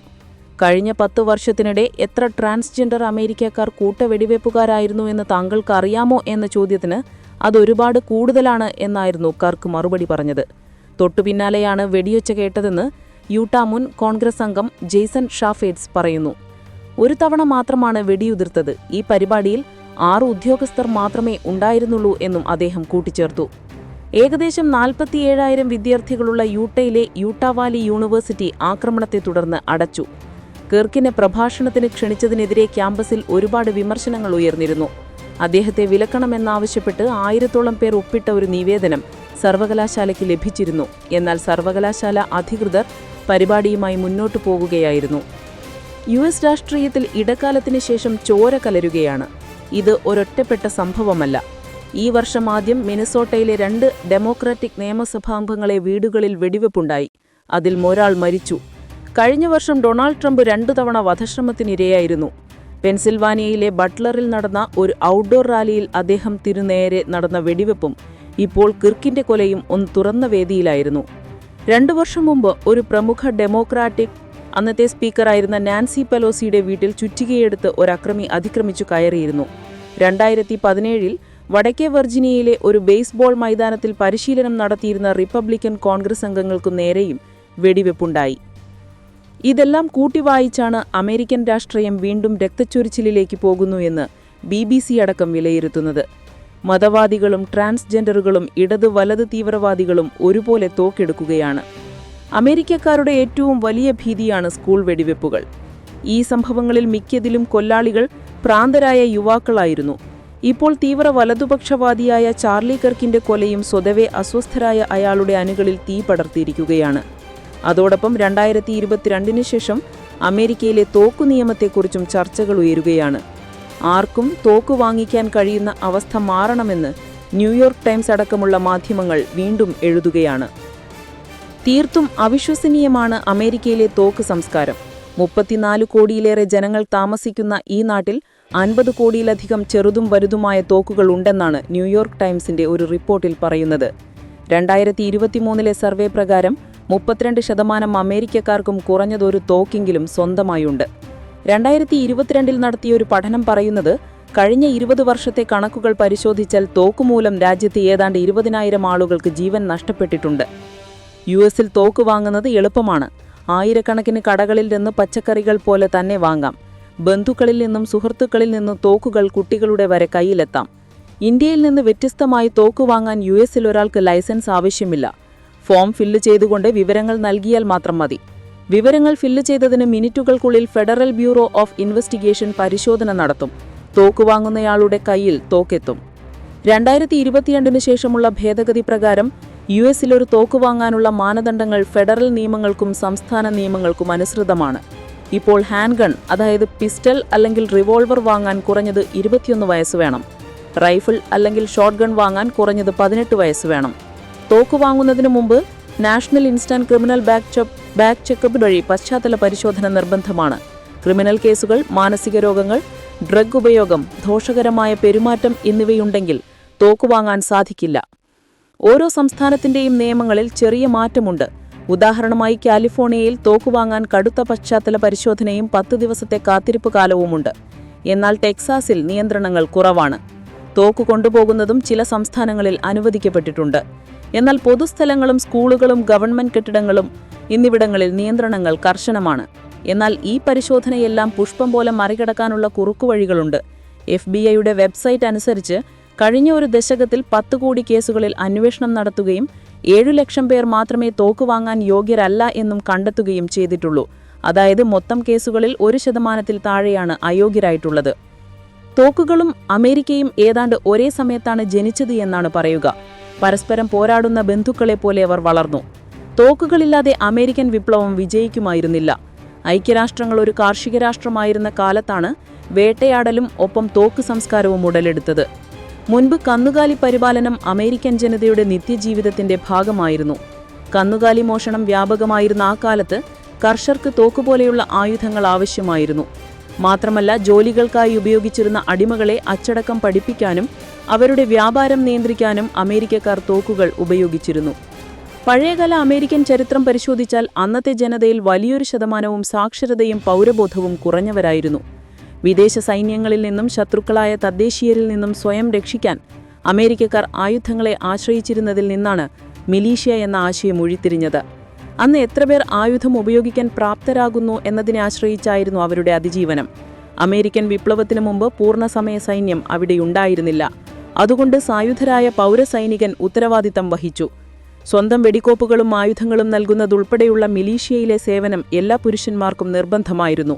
[SPEAKER 2] കഴിഞ്ഞ 10 വർഷത്തിനിടെ എത്ര ട്രാൻസ്ജെൻഡർ അമേരിക്കക്കാർ കൂട്ടവെടിവെപ്പുകാരായിരുന്നു എന്ന് താങ്കൾക്ക് അറിയാമോ എന്ന ചോദ്യത്തിന് അതൊരുപാട് കൂടുതലാണ് എന്നായിരുന്നു കിർക്ക് മറുപടി പറഞ്ഞത്. തൊട്ടുപിന്നാലെയാണ് വെടിയൊച്ച കേട്ടതെന്ന് യൂട്ടാ മുൻ കോൺഗ്രസ് അംഗം ജെയ്സൺ ഷാഫേറ്റ്സ് പറയുന്നു. ഒരു തവണ മാത്രമാണ് വെടിയുതിർത്തത്. ഈ പരിപാടിയിൽ 6 ഉദ്യോഗസ്ഥർ മാത്രമേ ഉണ്ടായിരുന്നുള്ളൂ എന്നും അദ്ദേഹം കൂട്ടിച്ചേർത്തു. ഏകദേശം 47,000 വിദ്യാർത്ഥികളുള്ള യൂട്ടയിലെ യൂട്ടാ വാലി യൂണിവേഴ്സിറ്റി ആക്രമണത്തെ തുടർന്ന് അടച്ചു. കിർക്കിനെ പ്രഭാഷണത്തിന് ക്ഷണിച്ചതിനെതിരെ ക്യാമ്പസിൽ ഒരുപാട് വിമർശനങ്ങൾ ഉയർന്നിരുന്നു. അദ്ദേഹത്തെ വിലക്കണമെന്നാവശ്യപ്പെട്ട് 1000-ഓളം പേർ ഒപ്പിട്ട ഒരു നിവേദനം സർവകലാശാലയ്ക്ക് ലഭിച്ചിരുന്നു. എന്നാൽ സർവകലാശാല അധികൃതർ പരിപാടിയുമായി മുന്നോട്ടു പോകുകയായിരുന്നു. US രാഷ്ട്രീയത്തിൽ ഇടക്കാലത്തിന് ശേഷം ചോര കലരുകയാണ്. ഇത് ഒരൊറ്റപ്പെട്ട സംഭവമല്ല. ഈ വർഷം ആദ്യം മിനസോട്ടയിലെ 2 ഡെമോക്രാറ്റിക് നിയമസഭാംഗങ്ങളെ വീടുകളിൽ വെടിവെപ്പുണ്ടായി. അതിൽ ഒരാൾ മരിച്ചു. കഴിഞ്ഞ വർഷം ഡൊണാൾഡ് ട്രംപ് 2 തവണ വധശ്രമത്തിനിരയായിരുന്നു. പെൻസിൽവാനിയയിലെ ബട്ട്ലറിൽ നടന്ന ഒരു ഔട്ട്ഡോർ റാലിയിൽ അദ്ദേഹത്തിന് നേരെ നടന്ന വെടിവെപ്പും ഇപ്പോൾ കിർക്കിന്റെ കൊലയും ഒന്ന് തുറന്ന വേദിയിലായിരുന്നു. 2 വർഷം മുമ്പ് ഒരു പ്രമുഖ ഡെമോക്രാറ്റിക് അന്നത്തെ സ്പീക്കറായിരുന്ന നാൻസി പെലോസിയുടെ വീട്ടിൽ ചുറ്റികയെടുത്ത് ഒരക്രമി അതിക്രമിച്ചു കയറിയിരുന്നു. 2017-ൽ വടക്കേ വെർജീനിയയിലെ ഒരു ബേസ്ബോൾ മൈതാനത്തിൽ പരിശീലനം നടത്തിയിരുന്ന റിപ്പബ്ലിക്കൻ കോൺഗ്രസ് അംഗങ്ങൾക്കു നേരെയും വെടിവെപ്പുണ്ടായി. ഇതെല്ലാം കൂട്ടിവായിച്ചാണ് അമേരിക്കൻ രാഷ്ട്രീയം വീണ്ടും രക്തച്ചൊരിച്ചിലിലേക്ക് പോകുന്നു എന്ന് BBC അടക്കം വിലയിരുത്തുന്നത്. മതവാദികളും ട്രാൻസ്ജെൻഡറുകളും ഇടത് വലത് തീവ്രവാദികളും ഒരുപോലെ തോക്കെടുക്കുകയാണ്. അമേരിക്കക്കാരുടെ ഏറ്റവും വലിയ ഭീതിയാണ് സ്കൂൾ വെടിവെപ്പുകൾ. ഈ സംഭവങ്ങളിൽ മിക്കതിലും കൊല്ലാളികൾ പ്രാന്തരായ യുവാക്കളായിരുന്നു. ഇപ്പോൾ തീവ്ര വലതുപക്ഷവാദിയായ ചാർലി കിർക്കിന്റെ കൊലയും സ്വതവേ അസ്വസ്ഥരായ അയാളുടെ അണികളിൽ തീ പടർത്തിയിരിക്കുകയാണ്. അതോടൊപ്പം 2022 ശേഷം അമേരിക്കയിലെ തോക്കു നിയമത്തെക്കുറിച്ചും ചർച്ചകൾ ഉയരുകയാണ്. ആർക്കും തോക്ക് വാങ്ങിക്കാൻ കഴിയുന്ന അവസ്ഥ മാറണമെന്ന് ന്യൂയോർക്ക് ടൈംസ് അടക്കമുള്ള മാധ്യമങ്ങൾ വീണ്ടും എഴുതുകയാണ്. തീർത്തും അവിശ്വസനീയമാണ് അമേരിക്കയിലെ തോക്ക് സംസ്കാരം. 34 കോടിയിലേറെ ജനങ്ങൾ താമസിക്കുന്ന ഈ നാട്ടിൽ 50 കോടിയിലധികം ചെറുതും വലുതുമായ തോക്കുകൾ ഉണ്ടെന്നാണ് ന്യൂയോർക്ക് ടൈംസിന്റെ ഒരു റിപ്പോർട്ടിൽ പറയുന്നത്. 2023-ലെ സർവേ പ്രകാരം 32% അമേരിക്കക്കാർക്കും കുറഞ്ഞതൊരു തോക്കെങ്കിലും സ്വന്തമായുണ്ട്. 2022-ൽ നടത്തിയ ഒരു പഠനം പറയുന്നത് കഴിഞ്ഞ 20 വർഷത്തെ കണക്കുകൾ പരിശോധിച്ചാൽ തോക്കുമൂലം രാജ്യത്ത് ഏതാണ്ട് 20,000 ആളുകൾക്ക് ജീവൻ നഷ്ടപ്പെട്ടിട്ടുണ്ട്. US-ൽ തോക്ക് വാങ്ങുന്നത് എളുപ്പമാണ്. ആയിരക്കണക്കിന് കടകളിൽ നിന്ന് പച്ചക്കറികൾ പോലെ തന്നെ വാങ്ങാം. ബന്ധുക്കളിൽ നിന്നും സുഹൃത്തുക്കളിൽ നിന്നും തോക്കുകൾ കുട്ടികളുടെ വരെ കയ്യിലെത്താം. ഇന്ത്യയിൽ നിന്ന് വ്യത്യസ്തമായി തോക്ക് വാങ്ങാൻ US-ൽ ഒരാൾക്ക് ലൈസൻസ് ആവശ്യമില്ല. ഫോം ഫില്ല് ചെയ്തുകൊണ്ട് വിവരങ്ങൾ നൽകിയാൽ മാത്രം മതി. വിവരങ്ങൾ ഫില്ല് ചെയ്തതിന് മിനിറ്റുകൾക്കുള്ളിൽ ഫെഡറൽ ബ്യൂറോ ഓഫ് ഇൻവെസ്റ്റിഗേഷൻ പരിശോധന നടത്തും. തോക്ക് വാങ്ങുന്നയാളുടെ കയ്യിൽ തോക്കെത്തും. 2022 ശേഷമുള്ള ഭേദഗതി പ്രകാരം US-ൽ ഒരു തോക്ക് വാങ്ങാനുള്ള മാനദണ്ഡങ്ങൾ ഫെഡറൽ നിയമങ്ങൾക്കും സംസ്ഥാന നിയമങ്ങൾക്കും അനുസൃതമാണ്. ഇപ്പോൾ ഹാൻഡ് ഗൺ, അതായത് പിസ്റ്റൾ അല്ലെങ്കിൽ റിവോൾവർ വാങ്ങാൻ കുറഞ്ഞത് 21 വയസ്സ് വേണം. റൈഫിൾ അല്ലെങ്കിൽ ഷോട്ട് ഗൺ വാങ്ങാൻ കുറഞ്ഞത് 18 വയസ്സ് വേണം. തോക്ക് വാങ്ങുന്നതിനു മുമ്പ് national instant criminal back checkup വഴി പശ്ചാത്തല പരിശോധന നിർബന്ധമാണ്. ക്രിമിനൽ കേസുകൾ, മാനസിക രോഗങ്ങൾ, ഡ്രഗ് ഉപയോഗം, ദോഷകരമായ പെരുമാറ്റം എന്നിവയുണ്ടെങ്കിൽ തോക്ക് വാങ്ങാൻ സാധിക്കില്ല. ഓരോ സംസ്ഥാനത്തിന്റെയും നിയമങ്ങളിൽ ചെറിയ മാറ്റമുണ്ട്. ഉദാഹരണമായി കാലിഫോർണിയയിൽ തോക്ക് വാങ്ങാൻ കടുത്ത പശ്ചാത്തല പരിശോധനയും 10 ദിവസത്തെ കാത്തിരിപ്പ് കാലവുമുണ്ട്. എന്നാൽ ടെക്സാസിൽ നിയന്ത്രണങ്ങൾ കുറവാണ്. തോക്ക് കൊണ്ടുപോകുന്നതും ചില സംസ്ഥാനങ്ങളിൽ അനുവദിക്കപ്പെട്ടിട്ടുണ്ട്. എന്നാൽ പൊതുസ്ഥലങ്ങളും സ്കൂളുകളും ഗവൺമെന്റ് കെട്ടിടങ്ങളും എന്നിവിടങ്ങളിൽ നിയന്ത്രണങ്ങൾ കർശനമാണ്. എന്നാൽ ഈ പരിശോധനയെല്ലാം പുഷ്പം പോലെ മറികടക്കാനുള്ള കുറുക്കുവഴികളുണ്ട്. FBI-യുടെ വെബ്സൈറ്റ് അനുസരിച്ച് കഴിഞ്ഞ ഒരു ദശകത്തിൽ 10 കോടി കേസുകളിൽ അന്വേഷണം നടത്തുകയും 7 ലക്ഷം പേർ മാത്രമേ തോക്ക് വാങ്ങാൻ യോഗ്യരല്ല എന്നും കണ്ടെത്തുകയും ചെയ്തിട്ടുള്ളൂ. അതായത് മൊത്തം കേസുകളിൽ 1% താഴെയാണ് അയോഗ്യരായിട്ടുള്ളത്. തോക്കുകളും അമേരിക്കയും ഏതാണ്ട് ഒരേ സമയത്താണ് ജനിച്ചത് എന്നാണ് പറയുക. പരസ്പരം പോരാടുന്ന ബന്ധുക്കളെ പോലെ അവർ വളർന്നു. തോക്കുകളില്ലാതെ അമേരിക്കൻ വിപ്ലവം വിജയിക്കുമായിരുന്നില്ല. ഐക്യരാഷ്ട്രങ്ങൾ ഒരു കാർഷിക രാഷ്ട്രമായിരുന്ന കാലത്താണ് വേട്ടയാടലും ഒപ്പം തോക്ക് സംസ്കാരവും ഉടലെടുത്തത്. മുൻപ് കന്നുകാലി പരിപാലനം അമേരിക്കൻ ജനതയുടെ നിത്യജീവിതത്തിന്റെ ഭാഗമായിരുന്നു. കന്നുകാലി മോഷണം വ്യാപകമായിരുന്ന ആ കാലത്ത് കർഷകർക്ക് തോക്കുപോലെയുള്ള ആയുധങ്ങൾ ആവശ്യമായിരുന്നു. മാത്രമല്ല, ജോലികൾക്കായി ഉപയോഗിച്ചിരുന്ന അടിമകളെ അച്ചടക്കം പഠിപ്പിക്കാനും അവരുടെ വ്യാപാരം നിയന്ത്രിക്കാനും അമേരിക്കക്കാർ തോക്കുകൾ ഉപയോഗിച്ചിരുന്നു. പഴയകാല അമേരിക്കൻ ചരിത്രം പരിശോധിച്ചാൽ അന്നത്തെ ജനതയിൽ വലിയൊരു ശതമാനവും സാക്ഷരതയും പൗരബോധവും കുറഞ്ഞവരായിരുന്നു. വിദേശ സൈന്യങ്ങളിൽ നിന്നും ശത്രുക്കളായ തദ്ദേശീയരിൽ നിന്നും സ്വയം രക്ഷിക്കാൻ അമേരിക്കക്കാർ ആയുധങ്ങളെ ആശ്രയിച്ചിരുന്നതിൽ നിന്നാണ് മിലീഷ്യ എന്ന ആശയം ഉഴിത്തിരിഞ്ഞത്. അന്ന് എത്ര പേർ ആയുധം ഉപയോഗിക്കാൻ പ്രാപ്തരാകുന്നു എന്നതിനെ ആശ്രയിച്ചായിരുന്നു അവരുടെ അതിജീവനം. അമേരിക്കൻ വിപ്ലവത്തിനു മുമ്പ് പൂർണ്ണസമയ സൈന്യം അവിടെയുണ്ടായിരുന്നില്ല. അതുകൊണ്ട് സായുധരായ പൗരസൈനികൻ ഉത്തരവാദിത്തം വഹിച്ചു. സ്വന്തം വെടിക്കോപ്പുകളും ആയുധങ്ങളും നൽകുന്നതുൾപ്പെടെയുള്ള മിലീഷ്യയിലെ സേവനം എല്ലാ പുരുഷന്മാർക്കും നിർബന്ധമായിരുന്നു.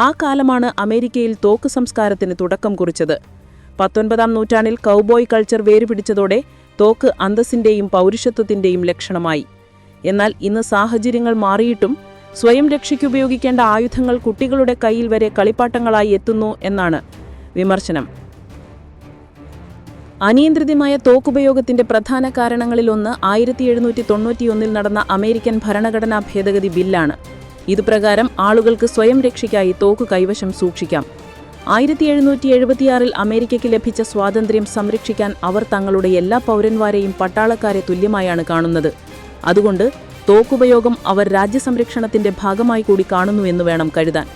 [SPEAKER 2] ആ കാലമാണ് അമേരിക്കയിൽ തോക്ക് സംസ്കാരത്തിന് തുടക്കം കുറിച്ചത്. 19-ാം നൂറ്റാണ്ടിൽ കൗബോയ് കൾച്ചർ വേരുപിടിച്ചതോടെ തോക്ക് അന്തസ്സിന്റെയും പൗരുഷത്വത്തിന്റെയും ലക്ഷണമായി. എന്നാൽ ഇന്ന് സാഹചര്യങ്ങൾ മാറിയിട്ടും സ്വയം രക്ഷയ്ക്കുപയോഗിക്കേണ്ട ആയുധങ്ങൾ കുട്ടികളുടെ കയ്യിൽ വരെ കളിപ്പാട്ടങ്ങളായി എത്തുന്നു എന്നാണ് വിമർശനം. അനിയന്ത്രിതമായ തോക്കുപയോഗത്തിന്റെ പ്രധാന കാരണങ്ങളിലൊന്ന് 1791 നടന്ന അമേരിക്കൻ ഭരണഘടനാ ഭേദഗതി ബില്ലാണ്. ഇതുപ്രകാരം ആളുകൾക്ക് സ്വയം രക്ഷയ്ക്കായി തോക്ക് കൈവശം സൂക്ഷിക്കാം. 1776 അമേരിക്കയ്ക്ക് ലഭിച്ച സ്വാതന്ത്ര്യം സംരക്ഷിക്കാൻ അവർ തങ്ങളുടെ എല്ലാ പൗരന്മാരെയും പട്ടാളക്കാരെ തുല്യമായാണ് കാണുന്നത്. അതുകൊണ്ട് തോക്കുപയോഗം അവർ രാജ്യസംരക്ഷണത്തിന്റെ ഭാഗമായി കൂടി കാണുന്നുവെന്ന് വേണം കരുതാൻ.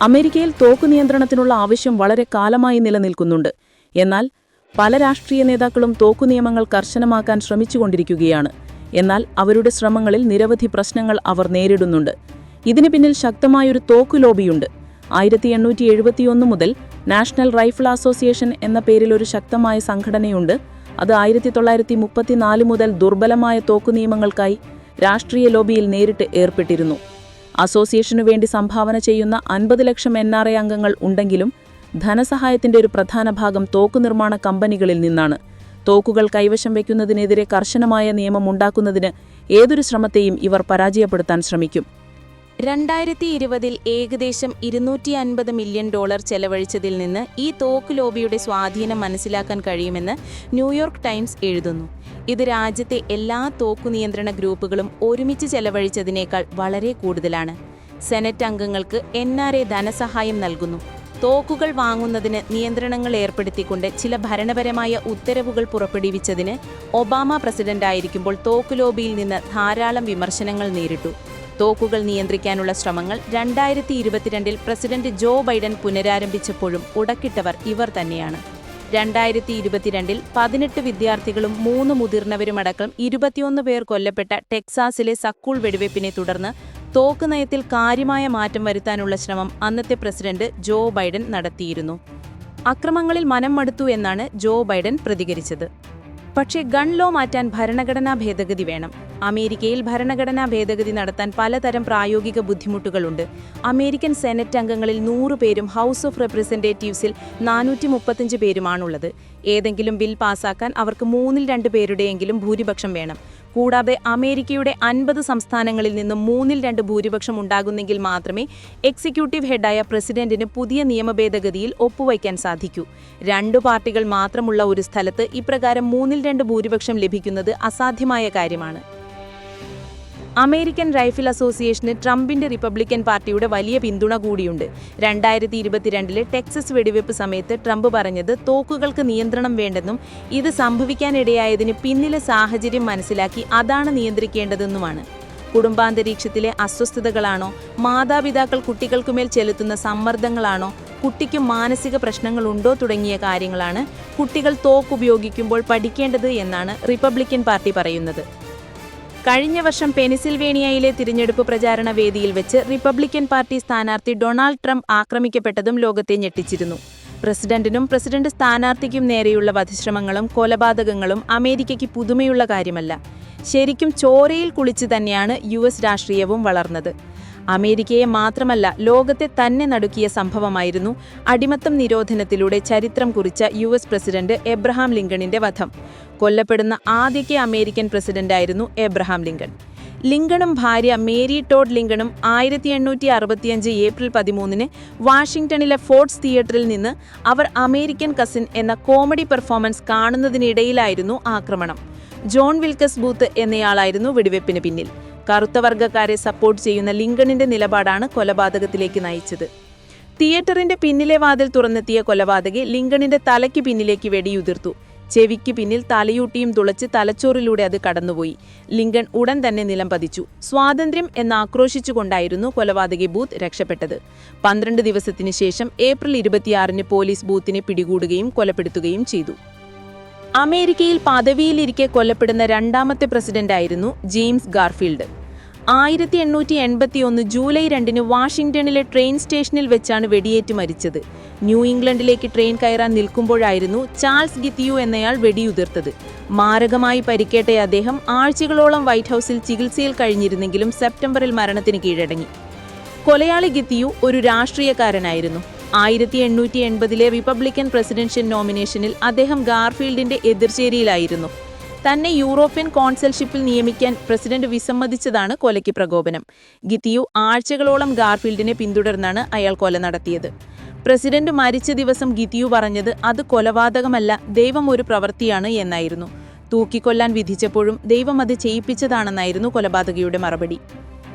[SPEAKER 2] അമേരിക്കയിൽ തോക്ക് നിയന്ത്രണത്തിനുള്ള ആവശ്യം വളരെ കാലമായി നിലനിൽക്കുന്നുണ്ട്. എന്നാൽ പല രാഷ്ട്രീയ നേതാക്കളും തോക്കു നിയമങ്ങൾ കർശനമാക്കാൻ ശ്രമിച്ചുകൊണ്ടിരിക്കുകയാണ്. എന്നാൽ അവരുടെ ശ്രമങ്ങളിൽ നിരവധി പ്രശ്നങ്ങൾ അവർ നേരിടുന്നുണ്ട്. ഇതിന് പിന്നിൽ ശക്തമായൊരു തോക്ക് ലോബിയുണ്ട്. 1871 മുതൽ നാഷണൽ റൈഫിൾ അസോസിയേഷൻ എന്ന പേരിൽ ഒരു ശക്തമായ സംഘടനയുണ്ട്. അത് 1934 മുതൽ ദുർബലമായ തോക്കു നിയമങ്ങൾക്കായി രാഷ്ട്രീയ ലോബിയിൽ നേരിട്ട് ഏർപ്പെട്ടിരുന്നു. അസോസിയേഷനു വേണ്ടി സംഭാവന ചെയ്യുന്ന 50 ലക്ഷം NRA അംഗങ്ങൾ ഉണ്ടെങ്കിലും ധനസഹായത്തിന്റെ ഒരു പ്രധാന ഭാഗം തോക്കു നിർമ്മാണ കമ്പനികളിൽ നിന്നാണ്. തോക്കുകൾ കൈവശം വയ്ക്കുന്നതിനെതിരെ കർശനമായ നിയമം ഉണ്ടാക്കുന്നതിന് ഏതൊരു ശ്രമത്തെയും ഇവർ പരാജയപ്പെടുത്താൻ ശ്രമിക്കും.
[SPEAKER 1] 2020 ഏകദേശം $250 മില്യൺ ചെലവഴിച്ചതിൽ നിന്ന് ഈ തോക്ക് ലോബിയുടെ സ്വാധീനം മനസ്സിലാക്കാൻ കഴിയുമെന്ന് ന്യൂയോർക്ക് ടൈംസ് എഴുതുന്നു. ഇത് രാജ്യത്തെ എല്ലാ തോക്കു നിയന്ത്രണ ഗ്രൂപ്പുകളും ഒരുമിച്ച് ചെലവഴിച്ചതിനേക്കാൾ വളരെ കൂടുതലാണ്. സെനറ്റ് അംഗങ്ങൾക്ക് NRA ധനസഹായം നൽകുന്നു. തോക്കുകൾ വാങ്ങുന്നതിന് നിയന്ത്രണങ്ങൾ ഏർപ്പെടുത്തിക്കൊണ്ട് ചില ഭരണപരമായ ഉത്തരവുകൾ പുറപ്പെടുവിച്ചതിന് ഒബാമ പ്രസിഡന്റായിരിക്കുമ്പോൾ തോക്ക് ലോബിയിൽ നിന്ന് ധാരാളം വിമർശനങ്ങൾ നേരിട്ടു. തോക്കുകൾ നിയന്ത്രിക്കാനുള്ള ശ്രമങ്ങൾ 2022 പ്രസിഡന്റ് ജോ ബൈഡൻ പുനരാരംഭിച്ചപ്പോഴും ഉടക്കിട്ടവർ ഇവർ തന്നെയാണ്. 2022 18 വിദ്യാർത്ഥികളും 3 മുതിർന്നവരുമടക്കം 21 പേർ കൊല്ലപ്പെട്ട ടെക്സാസിലെ സ്കൂൾ വെടിവെപ്പിനെ തുടർന്ന് തോക്ക് നയത്തിൽ കാര്യമായ മാറ്റം വരുത്താനുള്ള ശ്രമം അന്നത്തെ പ്രസിഡന്റ് ജോ ബൈഡൻ നടത്തിയിരുന്നു. അക്രമങ്ങളിൽ മനം മടുത്തു എന്നാണ് ജോ ബൈഡൻ പ്രതികരിച്ചത്. പക്ഷേ ഗൺ ലോ മാറ്റാൻ ഭരണഘടനാ ഭേദഗതി വേണം. അമേരിക്കയിൽ ഭരണഘടനാ ഭേദഗതി നടത്താൻ പലതരം പ്രായോഗിക ബുദ്ധിമുട്ടുകളുണ്ട്. അമേരിക്കൻ സെനറ്റ് അംഗങ്ങളിൽ 100 പേരും ഹൗസ് ഓഫ് റെപ്രസെന്റേറ്റീവ്സിൽ 435 പേരുമാണുള്ളത്. ഏതെങ്കിലും ബിൽ പാസാക്കാൻ അവർക്ക് 2 പേരുടെയെങ്കിലും ഭൂരിപക്ഷം വേണം. കൂടാതെ അമേരിക്കയുടെ 50 സംസ്ഥാനങ്ങളിൽ നിന്നും 2 ഭൂരിപക്ഷം ഉണ്ടാകുന്നെങ്കിൽ മാത്രമേ എക്സിക്യൂട്ടീവ് ഹെഡായ പ്രസിഡന്റിന് പുതിയ നിയമഭേദഗതിയിൽ ഒപ്പുവയ്ക്കാൻ സാധിക്കൂ. 2 പാർട്ടികൾ മാത്രമുള്ള ഒരു സ്ഥലത്ത് ഇപ്രകാരം 2 ഭൂരിപക്ഷം ലഭിക്കുന്നത് അസാധ്യമായ കാര്യമാണ്. അമേരിക്കൻ റൈഫിൾ അസോസിയേഷന് ട്രംപിന്റെ റിപ്പബ്ലിക്കൻ പാർട്ടിയുടെ വലിയ പിന്തുണ കൂടിയുണ്ട്. 2022 ടെക്സസ് വെടിവെപ്പ് സമയത്ത് ട്രംപ് പറഞ്ഞത് തോക്കുകൾക്ക് നിയന്ത്രണം വേണ്ടെന്നും ഇത് സംഭവിക്കാനിടയായതിന് പിന്നിലെ സാഹചര്യം മനസ്സിലാക്കി അതാണ് നിയന്ത്രിക്കേണ്ടതെന്നുമാണ്. കുടുംബാന്തരീക്ഷത്തിലെ അസ്വസ്ഥതകളാണോ, മാതാപിതാക്കൾ കുട്ടികൾക്കുമേൽ ചെലുത്തുന്ന സമ്മർദ്ദങ്ങളാണോ, കുട്ടിക്ക് മാനസിക പ്രശ്നങ്ങളുണ്ടോ തുടങ്ങിയ കാര്യങ്ങളാണ് കുട്ടികൾ തോക്കുപയോഗിക്കുമ്പോൾ പഠിക്കേണ്ടത് എന്നാണ് റിപ്പബ്ലിക്കൻ പാർട്ടി പറയുന്നത്. കഴിഞ്ഞ വർഷം പെനിസിൽവേനിയയിലെ തിരഞ്ഞെടുപ്പ് പ്രചാരണ വേദിയിൽ വെച്ച് റിപ്പബ്ലിക്കൻ പാർട്ടി സ്ഥാനാർത്ഥി ഡൊണാൾഡ് ട്രംപ് ആക്രമിക്കപ്പെട്ടതും ലോകത്തെ ഞെട്ടിച്ചിരുന്നു. പ്രസിഡന്റിനും പ്രസിഡന്റ് സ്ഥാനാർത്ഥിക്കും നേരെയുള്ള വധശ്രമങ്ങളും കൊലപാതകങ്ങളും അമേരിക്കയ്ക്ക് പുതുമയുള്ള കാര്യമല്ല. ശരിക്കും ചോരയിൽ കുളിച്ച് തന്നെയാണ് US രാഷ്ട്രീയവും വളർന്നത്. അമേരിക്കയെ മാത്രമല്ല ലോകത്തെ തന്നെ നടുക്കിയ സംഭവമായിരുന്നു അടിമത്തം നിരോധനത്തിലൂടെ ചരിത്രം കുറിച്ച US പ്രസിഡന്റ് എബ്രഹാം ലിങ്കണിന്റെ വധം. കൊല്ലപ്പെടുന്ന ആദ്യത്തെ അമേരിക്കൻ പ്രസിഡന്റായിരുന്നു എബ്രഹാം ലിങ്കൺ. ലിങ്കണും ഭാര്യ മേരി ടോഡ് ലിങ്കണും 1865 ഏപ്രിൽ 13 വാഷിംഗ്ടണിലെ ഫോർഡ്സ് തിയേറ്ററിൽ നിന്ന് അവർ അമേരിക്കൻ കസിൻ എന്ന കോമഡി പെർഫോമൻസ് കാണുന്നതിനിടയിലായിരുന്നു ആക്രമണം. ജോൺ വിൽക്കസ് ബൂത്ത് എന്നയാളായിരുന്നു വെടിവെപ്പിന് പിന്നിൽ. കറുത്ത വർഗ്ഗക്കാരെ സപ്പോർട്ട് ചെയ്യുന്ന ലിങ്കണിന്റെ നിലപാടാണ് കൊലപാതകത്തിലേക്ക് നയിച്ചത്. തിയേറ്ററിന്റെ പിന്നിലെ വാതിൽ തുറന്നെത്തിയ കൊലപാതകി ലിങ്കണിന്റെ തലയ്ക്ക് പിന്നിലേക്ക് വെടിയുതിർത്തു. ചെവിക്ക് പിന്നിൽ തലയൂട്ടിയും തുളച്ച് തലച്ചോറിലൂടെ അത് കടന്നുപോയി. ലിങ്കൺ ഉടൻ തന്നെ നിലം പതിച്ചു. സ്വാതന്ത്ര്യം എന്നാക്രോശിച്ചുകൊണ്ടായിരുന്നു കൊലപാതകി ബൂത്ത് രക്ഷപ്പെട്ടത്. 12 ദിവസത്തിനു ശേഷം ഏപ്രിൽ 26 പോലീസ് ബൂത്തിനെ പിടികൂടുകയും കൊലപ്പെടുത്തുകയും ചെയ്തു. അമേരിക്കയിൽ പദവിയിലിരിക്കെ കൊല്ലപ്പെടുന്ന രണ്ടാമത്തെ പ്രസിഡന്റായിരുന്നു ജെയിംസ് ഗാർഫീൽഡ്. 1881 ജൂലൈ 2 വാഷിംഗ്ടണിലെ ട്രെയിൻ സ്റ്റേഷനിൽ വെച്ചാണ് വെടിയേറ്റ് മരിച്ചത്. ന്യൂ ഇംഗ്ലണ്ടിലേക്ക് ട്രെയിൻ കയറാൻ നിൽക്കുമ്പോഴായിരുന്നു ചാൾസ് ഗിത്തിയു എന്നയാൾ വെടിയുതിർത്തത്. മാരകമായി പരിക്കേറ്റ അദ്ദേഹം ആഴ്ചകളോളം വൈറ്റ് ഹൗസിൽ ചികിത്സയിൽ കഴിഞ്ഞിരുന്നെങ്കിലും സെപ്റ്റംബറിൽ മരണത്തിന് കീഴടങ്ങി. കൊലയാളി ഗിത്തിയു ഒരു രാഷ്ട്രീയക്കാരനായിരുന്നു. 1880 റിപ്പബ്ലിക്കൻ പ്രസിഡൻഷ്യൽ നോമിനേഷനിൽ അദ്ദേഹം ഗാർഫീൽഡിന്റെ എതിർചേരിയിലായിരുന്നു. തന്നെ യൂറോപ്യൻ കോൺസൽഷിപ്പിൽ നിയമിക്കാൻ പ്രസിഡന്റ് വിസമ്മതിച്ചതാണ് കൊലയ്ക്ക് പ്രകോപനം. ഗിത്തിയു ആഴ്ചകളോളം ഗാർഫീൽഡിനെ പിന്തുടർന്നാണ് അയാൾ കൊല നടത്തിയത്. പ്രസിഡന്റ് മരിച്ച ദിവസം ഗിത്തിയു പറഞ്ഞത് അത് കൊലപാതകമല്ല, ദൈവം ഒരു പ്രവൃത്തിയാണ് എന്നായിരുന്നു. തൂക്കിക്കൊല്ലാൻ വിധിച്ചപ്പോഴും ദൈവം അത് ചെയ്യിപ്പിച്ചതാണെന്നായിരുന്നു കൊലപാതകിയുടെ മറുപടി.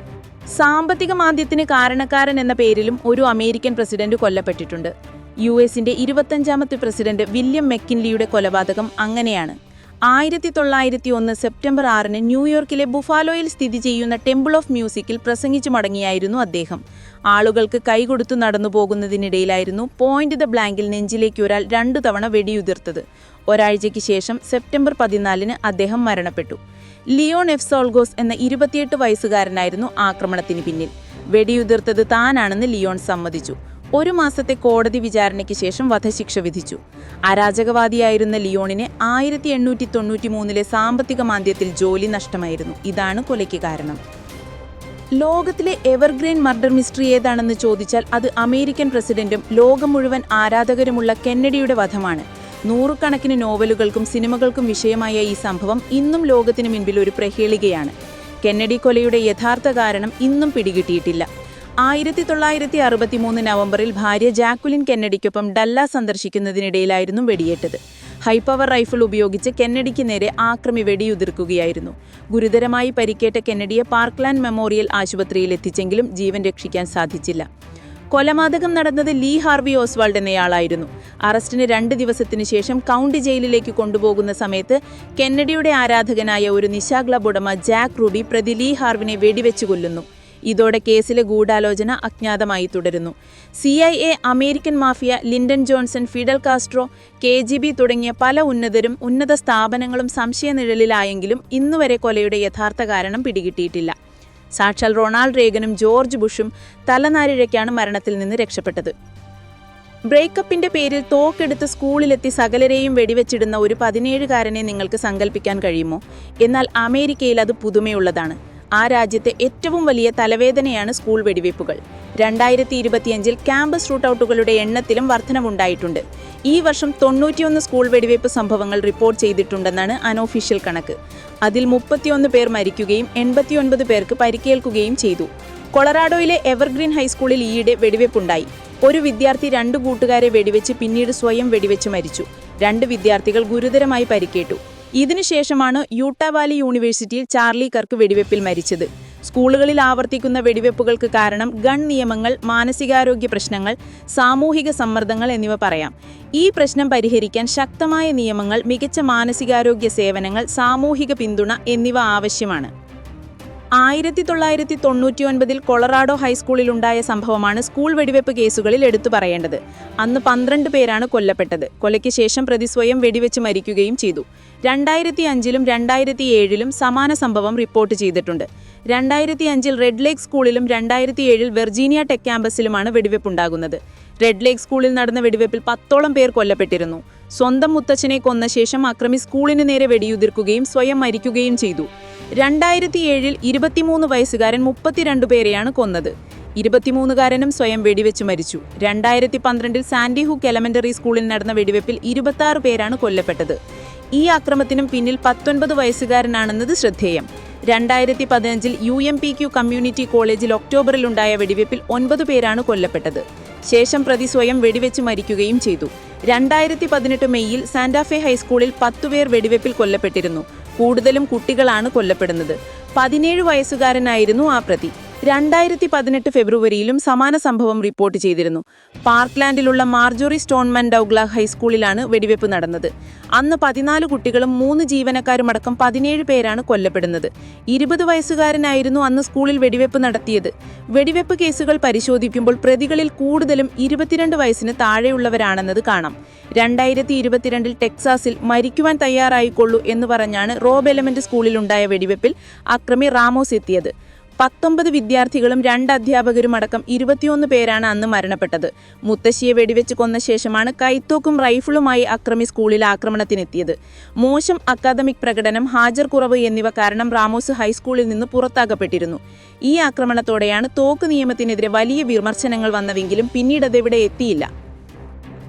[SPEAKER 1] സാമ്പത്തിക മാന്ദ്യത്തിന് കാരണക്കാരൻ എന്ന പേരിലും ഒരു അമേരിക്കൻ പ്രസിഡന്റ് കൊല്ലപ്പെട്ടിട്ടുണ്ട്. US-ന്റെ 25ാമത്തെ പ്രസിഡന്റ് വില്യം മെക്കിൻലിയുടെ കൊലപാതകം അങ്ങനെയാണ്. 1901 സെപ്റ്റംബർ 6 ന്യൂയോർക്കിലെ ബുഫാലോയിൽ സ്ഥിതി ചെയ്യുന്ന ടെമ്പിൾ ഓഫ് മ്യൂസിക്കിൽ പ്രസംഗിച്ചു മടങ്ങിയായിരുന്നു അദ്ദേഹം. ആളുകൾക്ക് കൈകൊടുത്തു നടന്നു പോകുന്നതിനിടയിലായിരുന്നു പോയിന്റ് ദ ബ്ലാങ്കിൽ നെഞ്ചിലേക്ക് ഒരാൾ 2 തവണ വെടിയുതിർത്തത്. ഒരാഴ്ചയ്ക്ക് ശേഷം സെപ്റ്റംബർ 14 അദ്ദേഹം മരണപ്പെട്ടു. ലിയോൺ എഫ് സോൾഗോസ് എന്ന 28 വയസ്സുകാരനായിരുന്നു ആക്രമണത്തിന് പിന്നിൽ. വെടിയുതിർത്തത് താനാണെന്ന് ലിയോൺ സമ്മതിച്ചു. 1 മാസത്തെ കോടതി വിചാരണയ്ക്ക് ശേഷം വധശിക്ഷ വിധിച്ചു. അരാജകവാദിയായിരുന്ന ലിയോണിന് 1893 സാമ്പത്തിക മാന്ദ്യത്തിൽ ജോലി നഷ്ടമായിരുന്നു. ഇതാണ് കൊലയ്ക്ക് കാരണം. ലോകത്തിലെ എവർഗ്രീൻ മർഡർ മിസ്റ്ററി ഏതാണെന്ന് ചോദിച്ചാൽ അത് അമേരിക്കൻ പ്രസിഡന്റും ലോകം മുഴുവൻ ആരാധകരുമുള്ള കെന്നഡിയുടെ വധമാണ്. നൂറുകണക്കിന് നോവലുകൾക്കും സിനിമകൾക്കും വിഷയമായ ഈ സംഭവം ഇന്നും ലോകത്തിനു മുൻപിൽ ഒരു പ്രഹേളികയാണ്. കെന്നഡി കൊലയുടെ യഥാർത്ഥ കാരണം ഇന്നും പിടികിട്ടിയിട്ടില്ല. 1963 നവംബറിൽ ഭാര്യ ജാക്വലിൻ കെന്നഡിക്കൊപ്പം ഡല്ലാസ് സന്ദർശിക്കുന്നതിനിടയിലായിരുന്നു വെടിയേറ്റത്. ഹൈപവർ റൈഫിൾ ഉപയോഗിച്ച് കെന്നഡിക്ക് നേരെ ആക്രമി വെടിയുതിർക്കുകയായിരുന്നു. ഗുരുതരമായി പരിക്കേറ്റ കെന്നഡിയെ പാർക്ക്ലാൻഡ് മെമ്മോറിയൽ ആശുപത്രിയിൽ എത്തിച്ചെങ്കിലും ജീവൻ രക്ഷിക്കാൻ സാധിച്ചില്ല. കൊലപാതകം നടന്നത് ലീ ഹാർവി ഓസ്വാൾഡ് എന്നയാളായിരുന്നു. അറസ്റ്റിന് 2 ദിവസത്തിനു ശേഷം കൗണ്ടി ജയിലിലേക്ക് കൊണ്ടുപോകുന്ന സമയത്ത് കെന്നഡിയുടെ ആരാധകനായ ഒരു നിശാ ക്ലബ് ഉടമ ജാക്ക് റൂബി പ്രതി ലീ ഹാർവിനെ വെടിവെച്ചു കൊല്ലുന്നു. ഇതോടെ കേസിലെ ഗൂഢാലോചന അജ്ഞാതമായി തുടരുന്നു. CIA, American mafia, Lyndon Johnson, Fidel Castro, KGB തുടങ്ങിയ പല ഉന്നതരും ഉന്നത സ്ഥാപനങ്ങളും സംശയനിഴലിലായെങ്കിലും ഇന്നുവരെ കൊലയുടെ യഥാർത്ഥ കാരണം പിടികിട്ടിയിട്ടില്ല. സാക്ഷാൽ റൊണാൾഡ് റേഗനും ജോർജ് ബുഷും തലനാരിഴയ്ക്കാണ് മരണത്തിൽ നിന്ന് രക്ഷപ്പെട്ടത്. ബ്രേക്കപ്പിന്റെ പേരിൽ തോക്കെടുത്ത് സ്കൂളിലെത്തി സകലരെയും വെടിവെച്ചിടുന്ന ഒരു 17-കാരനെ നിങ്ങൾക്ക് സങ്കല്പിക്കാൻ കഴിയുമോ? എന്നാൽ അമേരിക്കയിൽ അത് പുതുമയുള്ളതാണ്. ആ രാജ്യത്തെ ഏറ്റവും വലിയ തലവേദനയാണ് സ്കൂൾ വെടിവെപ്പുകൾ. 2025 ക്യാമ്പസ് ഷൂട്ടൌട്ടുകളുടെ എണ്ണത്തിലും വർധനവുണ്ടായിട്ടുണ്ട്. ഈ വർഷം 91 സ്കൂൾ വെടിവെപ്പ് സംഭവങ്ങൾ റിപ്പോർട്ട് ചെയ്തിട്ടുണ്ടെന്നാണ് അൺഒഫീഷ്യൽ കണക്ക്. അതിൽ 31 പേർ മരിക്കുകയും 89 പേർക്ക് പരിക്കേൽക്കുകയും ചെയ്തു. കൊളറാഡോയിലെ എവർഗ്രീൻ ഹൈസ്കൂളിൽ ഈയിടെ വെടിവെപ്പുണ്ടായി. ഒരു വിദ്യാർത്ഥി 2 കൂട്ടുകാരെ വെടിവെച്ച് പിന്നീട് സ്വയം വെടിവെച്ച് മരിച്ചു. 2 വിദ്യാർത്ഥികൾ ഗുരുതരമായി പരിക്കേറ്റു. ഇതിനുശേഷമാണ് യൂട്ടാ വാലി യൂണിവേഴ്സിറ്റിയിൽ ചാർലി കർക്ക് വെടിവെപ്പിൽ മരിച്ചത്. സ്കൂളുകളിൽ ആവർത്തിക്കുന്ന വെടിവെപ്പുകൾക്ക് കാരണം ഗൺ നിയമങ്ങൾ, മാനസികാരോഗ്യ പ്രശ്നങ്ങൾ, സാമൂഹിക സമ്മർദ്ദങ്ങൾ എന്നിവ പറയാം. ഈ പ്രശ്നം പരിഹരിക്കാൻ ശക്തമായ നിയമങ്ങൾ, മികച്ച മാനസികാരോഗ്യ സേവനങ്ങൾ, സാമൂഹിക പിന്തുണ എന്നിവ ആവശ്യമാണ്.
[SPEAKER 3] 1999 കൊളറാഡോ ഹൈസ്കൂളിലുണ്ടായ സംഭവമാണ് സ്കൂൾ വെടിവെപ്പ് കേസുകളിൽ എടുത്തു പറയേണ്ടത്. അന്ന് 12 പേരാണ് കൊല്ലപ്പെട്ടത്. കൊലയ്ക്ക് ശേഷം പ്രതി സ്വയം വെടിവെച്ച് മരിക്കുകയും ചെയ്തു. 2005-ലും 2007-ലും സമാന സംഭവം റിപ്പോർട്ട് ചെയ്തിട്ടുണ്ട്. 2005-ൽ റെഡ് ലേക്ക് സ്കൂളിലും 2007-ൽ വെർജീനിയ ടെക് ക്യാമ്പസിലുമാണ് വെടിവെപ്പുണ്ടാകുന്നത്. റെഡ് ലേക്ക് സ്കൂളിൽ നടന്ന വെടിവെപ്പിൽ 10ഓളം പേർ കൊല്ലപ്പെട്ടിരുന്നു. സ്വന്തം മുത്തച്ഛനെ കൊന്ന ശേഷം അക്രമി സ്കൂളിന് നേരെ വെടിയുതിർക്കുകയും സ്വയം മരിക്കുകയും ചെയ്തു. 2007-ൽ 23 വയസ്സുകാരൻ 32 പേരെയാണ് കൊന്നത്. 23കാരനും സ്വയം വെടിവെച്ച് മരിച്ചു. 2012-ൽ സാൻഡി ഹുക്ക് എലമെന്ററി സ്കൂളിൽ നടന്ന വെടിവെപ്പിൽ 26 പേരാണ് കൊല്ലപ്പെട്ടത്. ഈ ആക്രമണത്തിനും പിന്നിൽ 19 വയസ്സുകാരനാണെന്നത് ശ്രദ്ധേയം. 2015-ൽ UMPQ കമ്മ്യൂണിറ്റി കോളേജിൽ ഒക്ടോബറിലുണ്ടായ വെടിവെപ്പിൽ 9 പേരാണ് കൊല്ലപ്പെട്ടത്. ശേഷം പ്രതി സ്വയം വെടിവെച്ച് മരിക്കുകയും ചെയ്തു. 2018 മെയ്യിൽ സാന്റാഫെ ഹൈസ്കൂളിൽ 10 പേർ വെടിവെപ്പിൽ കൊല്ലപ്പെട്ടിരുന്നു. കൂടുതലും കുട്ടികളാണ് കൊല്ലപ്പെടുന്നത്. 17 വയസ്സുകാരനായിരുന്നു ആ പ്രതി. 2018 ഫെബ്രുവരിയിലും സമാന സംഭവം റിപ്പോർട്ട് ചെയ്തിരുന്നു. പാർക്ക്ലാൻഡിലുള്ള മാർജോറി സ്റ്റോൺമാൻ ഡൗഗ്ലാ ഹൈസ്കൂളിലാണ് വെടിവെപ്പ് നടന്നത്. അന്ന് 14 കുട്ടികളും 3 ജീവനക്കാരുമടക്കം 17 പേരാണ് കൊല്ലപ്പെടുന്നത്. 20 വയസ്സുകാരനായിരുന്നു അന്ന് സ്കൂളിൽ വെടിവെപ്പ് നടത്തിയത്. വെടിവെപ്പ് കേസുകൾ പരിശോധിക്കുമ്പോൾ പ്രതികളിൽ കൂടുതലും 22 വയസ്സിന് താഴെയുള്ളവരാണെന്നത് കാണാം. 2022-ൽ ടെക്സാസിൽ മരിക്കുവാൻ തയ്യാറായിക്കൊള്ളൂ എന്ന് പറഞ്ഞാണ് റോബ് എലമെന്റ് സ്കൂളിലുണ്ടായ വെടിവെപ്പിൽ അക്രമി റാമോസ് എത്തിയത്. 19 വിദ്യാർത്ഥികളും 2 അധ്യാപകരുമടക്കം 21 പേരാണ് അന്ന് മരണപ്പെട്ടത്. മുത്തശ്ശിയെ വെടിവെച്ച് കൊന്ന ശേഷമാണ് കൈത്തോക്കും റൈഫിളുമായി അക്രമി സ്കൂളിൽ ആക്രമണത്തിനെത്തിയത്. മോശം അക്കാദമിക് പ്രകടനം, ഹാജർ കുറവ് എന്നിവ കാരണം റാമോസ് ഹൈസ്കൂളിൽ നിന്ന് പുറത്താക്കപ്പെട്ടിരുന്നു. ഈ ആക്രമണത്തോടെയാണ് തോക്ക് നിയമത്തിനെതിരെ വലിയ വിമർശനങ്ങൾ വന്നതെങ്കിലും പിന്നീടതെവിടെ എത്തിയില്ല.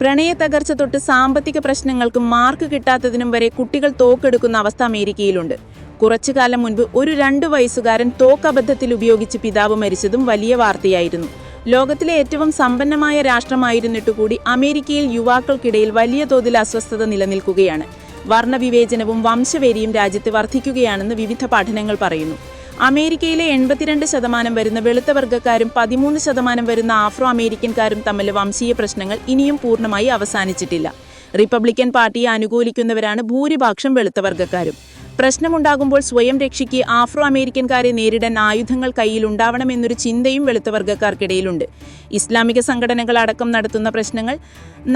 [SPEAKER 3] പ്രണയ തകർച്ച തൊട്ട് സാമ്പത്തിക പ്രശ്നങ്ങൾക്കും മാർക്ക് കിട്ടാത്തതിനും വരെ കുട്ടികൾ തോക്കെടുക്കുന്ന അവസ്ഥ അമേരിക്കയിലുണ്ട്. കുറച്ചുകാലം മുൻപ് ഒരു 2 വയസ്സുകാരൻ തോക്കബദ്ധത്തിൽ ഉപയോഗിച്ച് പിതാവ് മരിച്ചതും വലിയ വാർത്തയായിരുന്നു. ലോകത്തിലെ ഏറ്റവും സമ്പന്നമായ രാഷ്ട്രമായിരുന്നിട്ടുകൂടി അമേരിക്കയിൽ യുവാക്കൾക്കിടയിൽ വലിയ തോതിൽ അസ്വസ്ഥത നിലനിൽക്കുകയാണ്. വർണ്ണവിവേചനവും വംശവേരിയും രാജ്യത്ത് വർദ്ധിക്കുകയാണെന്ന് വിവിധ പഠനങ്ങൾ പറയുന്നു. അമേരിക്കയിലെ 82% വരുന്ന വെളുത്ത വർഗ്ഗക്കാരും 13% വരുന്ന ആഫ്രോ അമേരിക്കൻകാരും തമ്മിൽ വംശീയ പ്രശ്നങ്ങൾ ഇനിയും പൂർണ്ണമായി അവസാനിച്ചിട്ടില്ല. റിപ്പബ്ലിക്കൻ പാർട്ടിയെ അനുകൂലിക്കുന്നവരാണ് ഭൂരിഭാഗം വെളുത്ത വർഗ്ഗക്കാരും. പ്രശ്നമുണ്ടാകുമ്പോൾ സ്വയം രക്ഷയ്ക്ക് ആഫ്രോ അമേരിക്കൻകാരെ നേരിടാൻ ആയുധങ്ങൾ കയ്യിലുണ്ടാവണമെന്നൊരു ചിന്തയും വെളുത്ത വർഗ്ഗക്കാർക്കിടയിലുണ്ട്. ഇസ്ലാമിക സംഘടനകൾ അടക്കം നടത്തുന്ന പ്രശ്നങ്ങൾ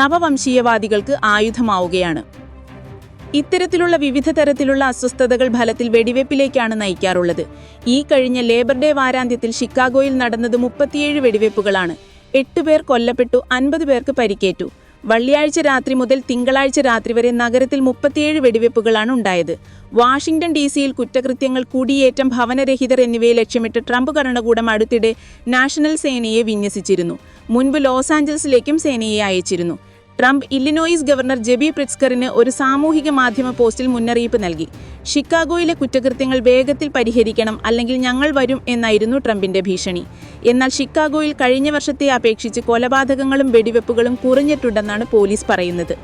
[SPEAKER 3] നവവംശീയവാദികൾക്ക് ആയുധമാവുകയാണ്. ഇത്തരത്തിലുള്ള വിവിധ തരത്തിലുള്ള അസ്വസ്ഥതകൾ ഫലത്തിൽ വെടിവെപ്പിലേക്കാണ് നയിക്കാറുള്ളത്. ഈ കഴിഞ്ഞ ലേബർ ഡേ വാരാന്ത്യത്തിൽ ഷിക്കാഗോയിൽ നടന്നത് 37 വെടിവെപ്പുകളാണ്. 8 പേർ കൊല്ലപ്പെട്ടു, 50 പേർക്ക് പരിക്കേറ്റു. വെള്ളിയാഴ്ച രാത്രി മുതൽ തിങ്കളാഴ്ച രാത്രി വരെ നഗരത്തിൽ 37 വെടിവെപ്പുകളാണ് ഉണ്ടായത്. വാഷിംഗ്ടൺ DC-യിൽ കുറ്റകൃത്യങ്ങൾ, കുടിയേറ്റം, ഭവനരഹിതർ എന്നിവയെ ലക്ഷ്യമിട്ട് ട്രംപ് ഭരണകൂടം അടുത്തിടെ നാഷണൽ സേനയെ വിന്യസിച്ചിരുന്നു. മുൻപ് ലോസ് ആഞ്ചൽസിലേക്കും സേനയെ അയച്ചിരുന്നു. ട്രംപ് ഇല്ലിനോയിസ് ഗവർണർ ജെബി പ്രിറ്റ്സ്കറിന് ഒരു സാമൂഹിക മാധ്യമ പോസ്റ്റിൽ മുന്നറിയിപ്പ് നൽകി. ഷിക്കാഗോയിലെ കുറ്റകൃത്യങ്ങൾ വേഗത്തിൽ പരിഹരിക്കണം, അല്ലെങ്കിൽ ഞങ്ങൾ വരും എന്നായിരുന്നു ട്രംപിന്റെ ഭീഷണി. എന്നാൽ ഷിക്കാഗോയിൽ കഴിഞ്ഞ വർഷത്തെ അപേക്ഷിച്ച് കൊലപാതകങ്ങളും വെടിവെപ്പുകളും കുറഞ്ഞിട്ടുണ്ടെന്നാണ് പോലീസ് പറയുന്നത്.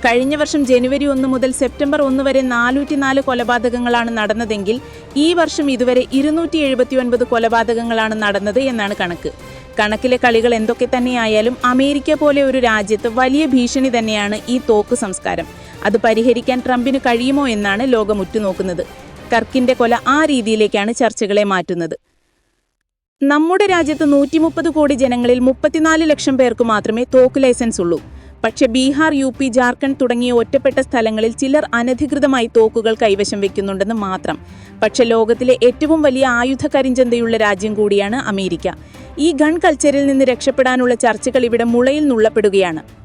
[SPEAKER 3] കഴിഞ്ഞ വർഷം ജനുവരി 1 മുതൽ സെപ്റ്റംബർ 1 വരെ 404 കൊലപാതകങ്ങളാണ് നടന്നതെങ്കിൽ ഈ വർഷം ഇതുവരെ 279 കൊലപാതകങ്ങളാണ് നടന്നത് എന്നാണ് കണക്ക്. കണക്കിലെ കളികൾ എന്തൊക്കെ തന്നെയായാലും അമേരിക്ക പോലെ ഒരു രാജ്യത്ത് വലിയ ഭീഷണി തന്നെയാണ് ഈ തോക്ക് സംസ്കാരം. അത് പരിഹരിക്കാൻ ട്രംപിന് കഴിയുമോ എന്നാണ് ലോകം ഉറ്റുനോക്കുന്നത്. കർക്കിന്റെ കൊല ആ രീതിയിലേക്കാണ് ചർച്ചകളെ മാറ്റുന്നത്. നമ്മുടെ രാജ്യത്ത് 130 കോടി ജനങ്ങളിൽ 34 ലക്ഷം പേർക്ക് മാത്രമേ തോക്ക് ലൈസൻസ് ഉള്ളൂ. പക്ഷേ ബീഹാർ, UP, ജാർഖണ്ഡ് തുടങ്ങിയ ഒറ്റപ്പെട്ട സ്ഥലങ്ങളിൽ ചിലർ അനധികൃതമായി തോക്കുകൾ കൈവശം വെക്കുന്നുണ്ടെന്ന് മാത്രം. പക്ഷെ ലോകത്തിലെ ഏറ്റവും വലിയ ആയുധ കരിഞ്ചന്തയുള്ള രാജ്യം കൂടിയാണ് അമേരിക്ക. ഈ ഗൺ കൾച്ചറിൽ നിന്ന് രക്ഷപ്പെടാനുള്ള ചർച്ചകൾ ഇവിടെ മുളയിൽ നുള്ളപ്പെടുകയാണ്.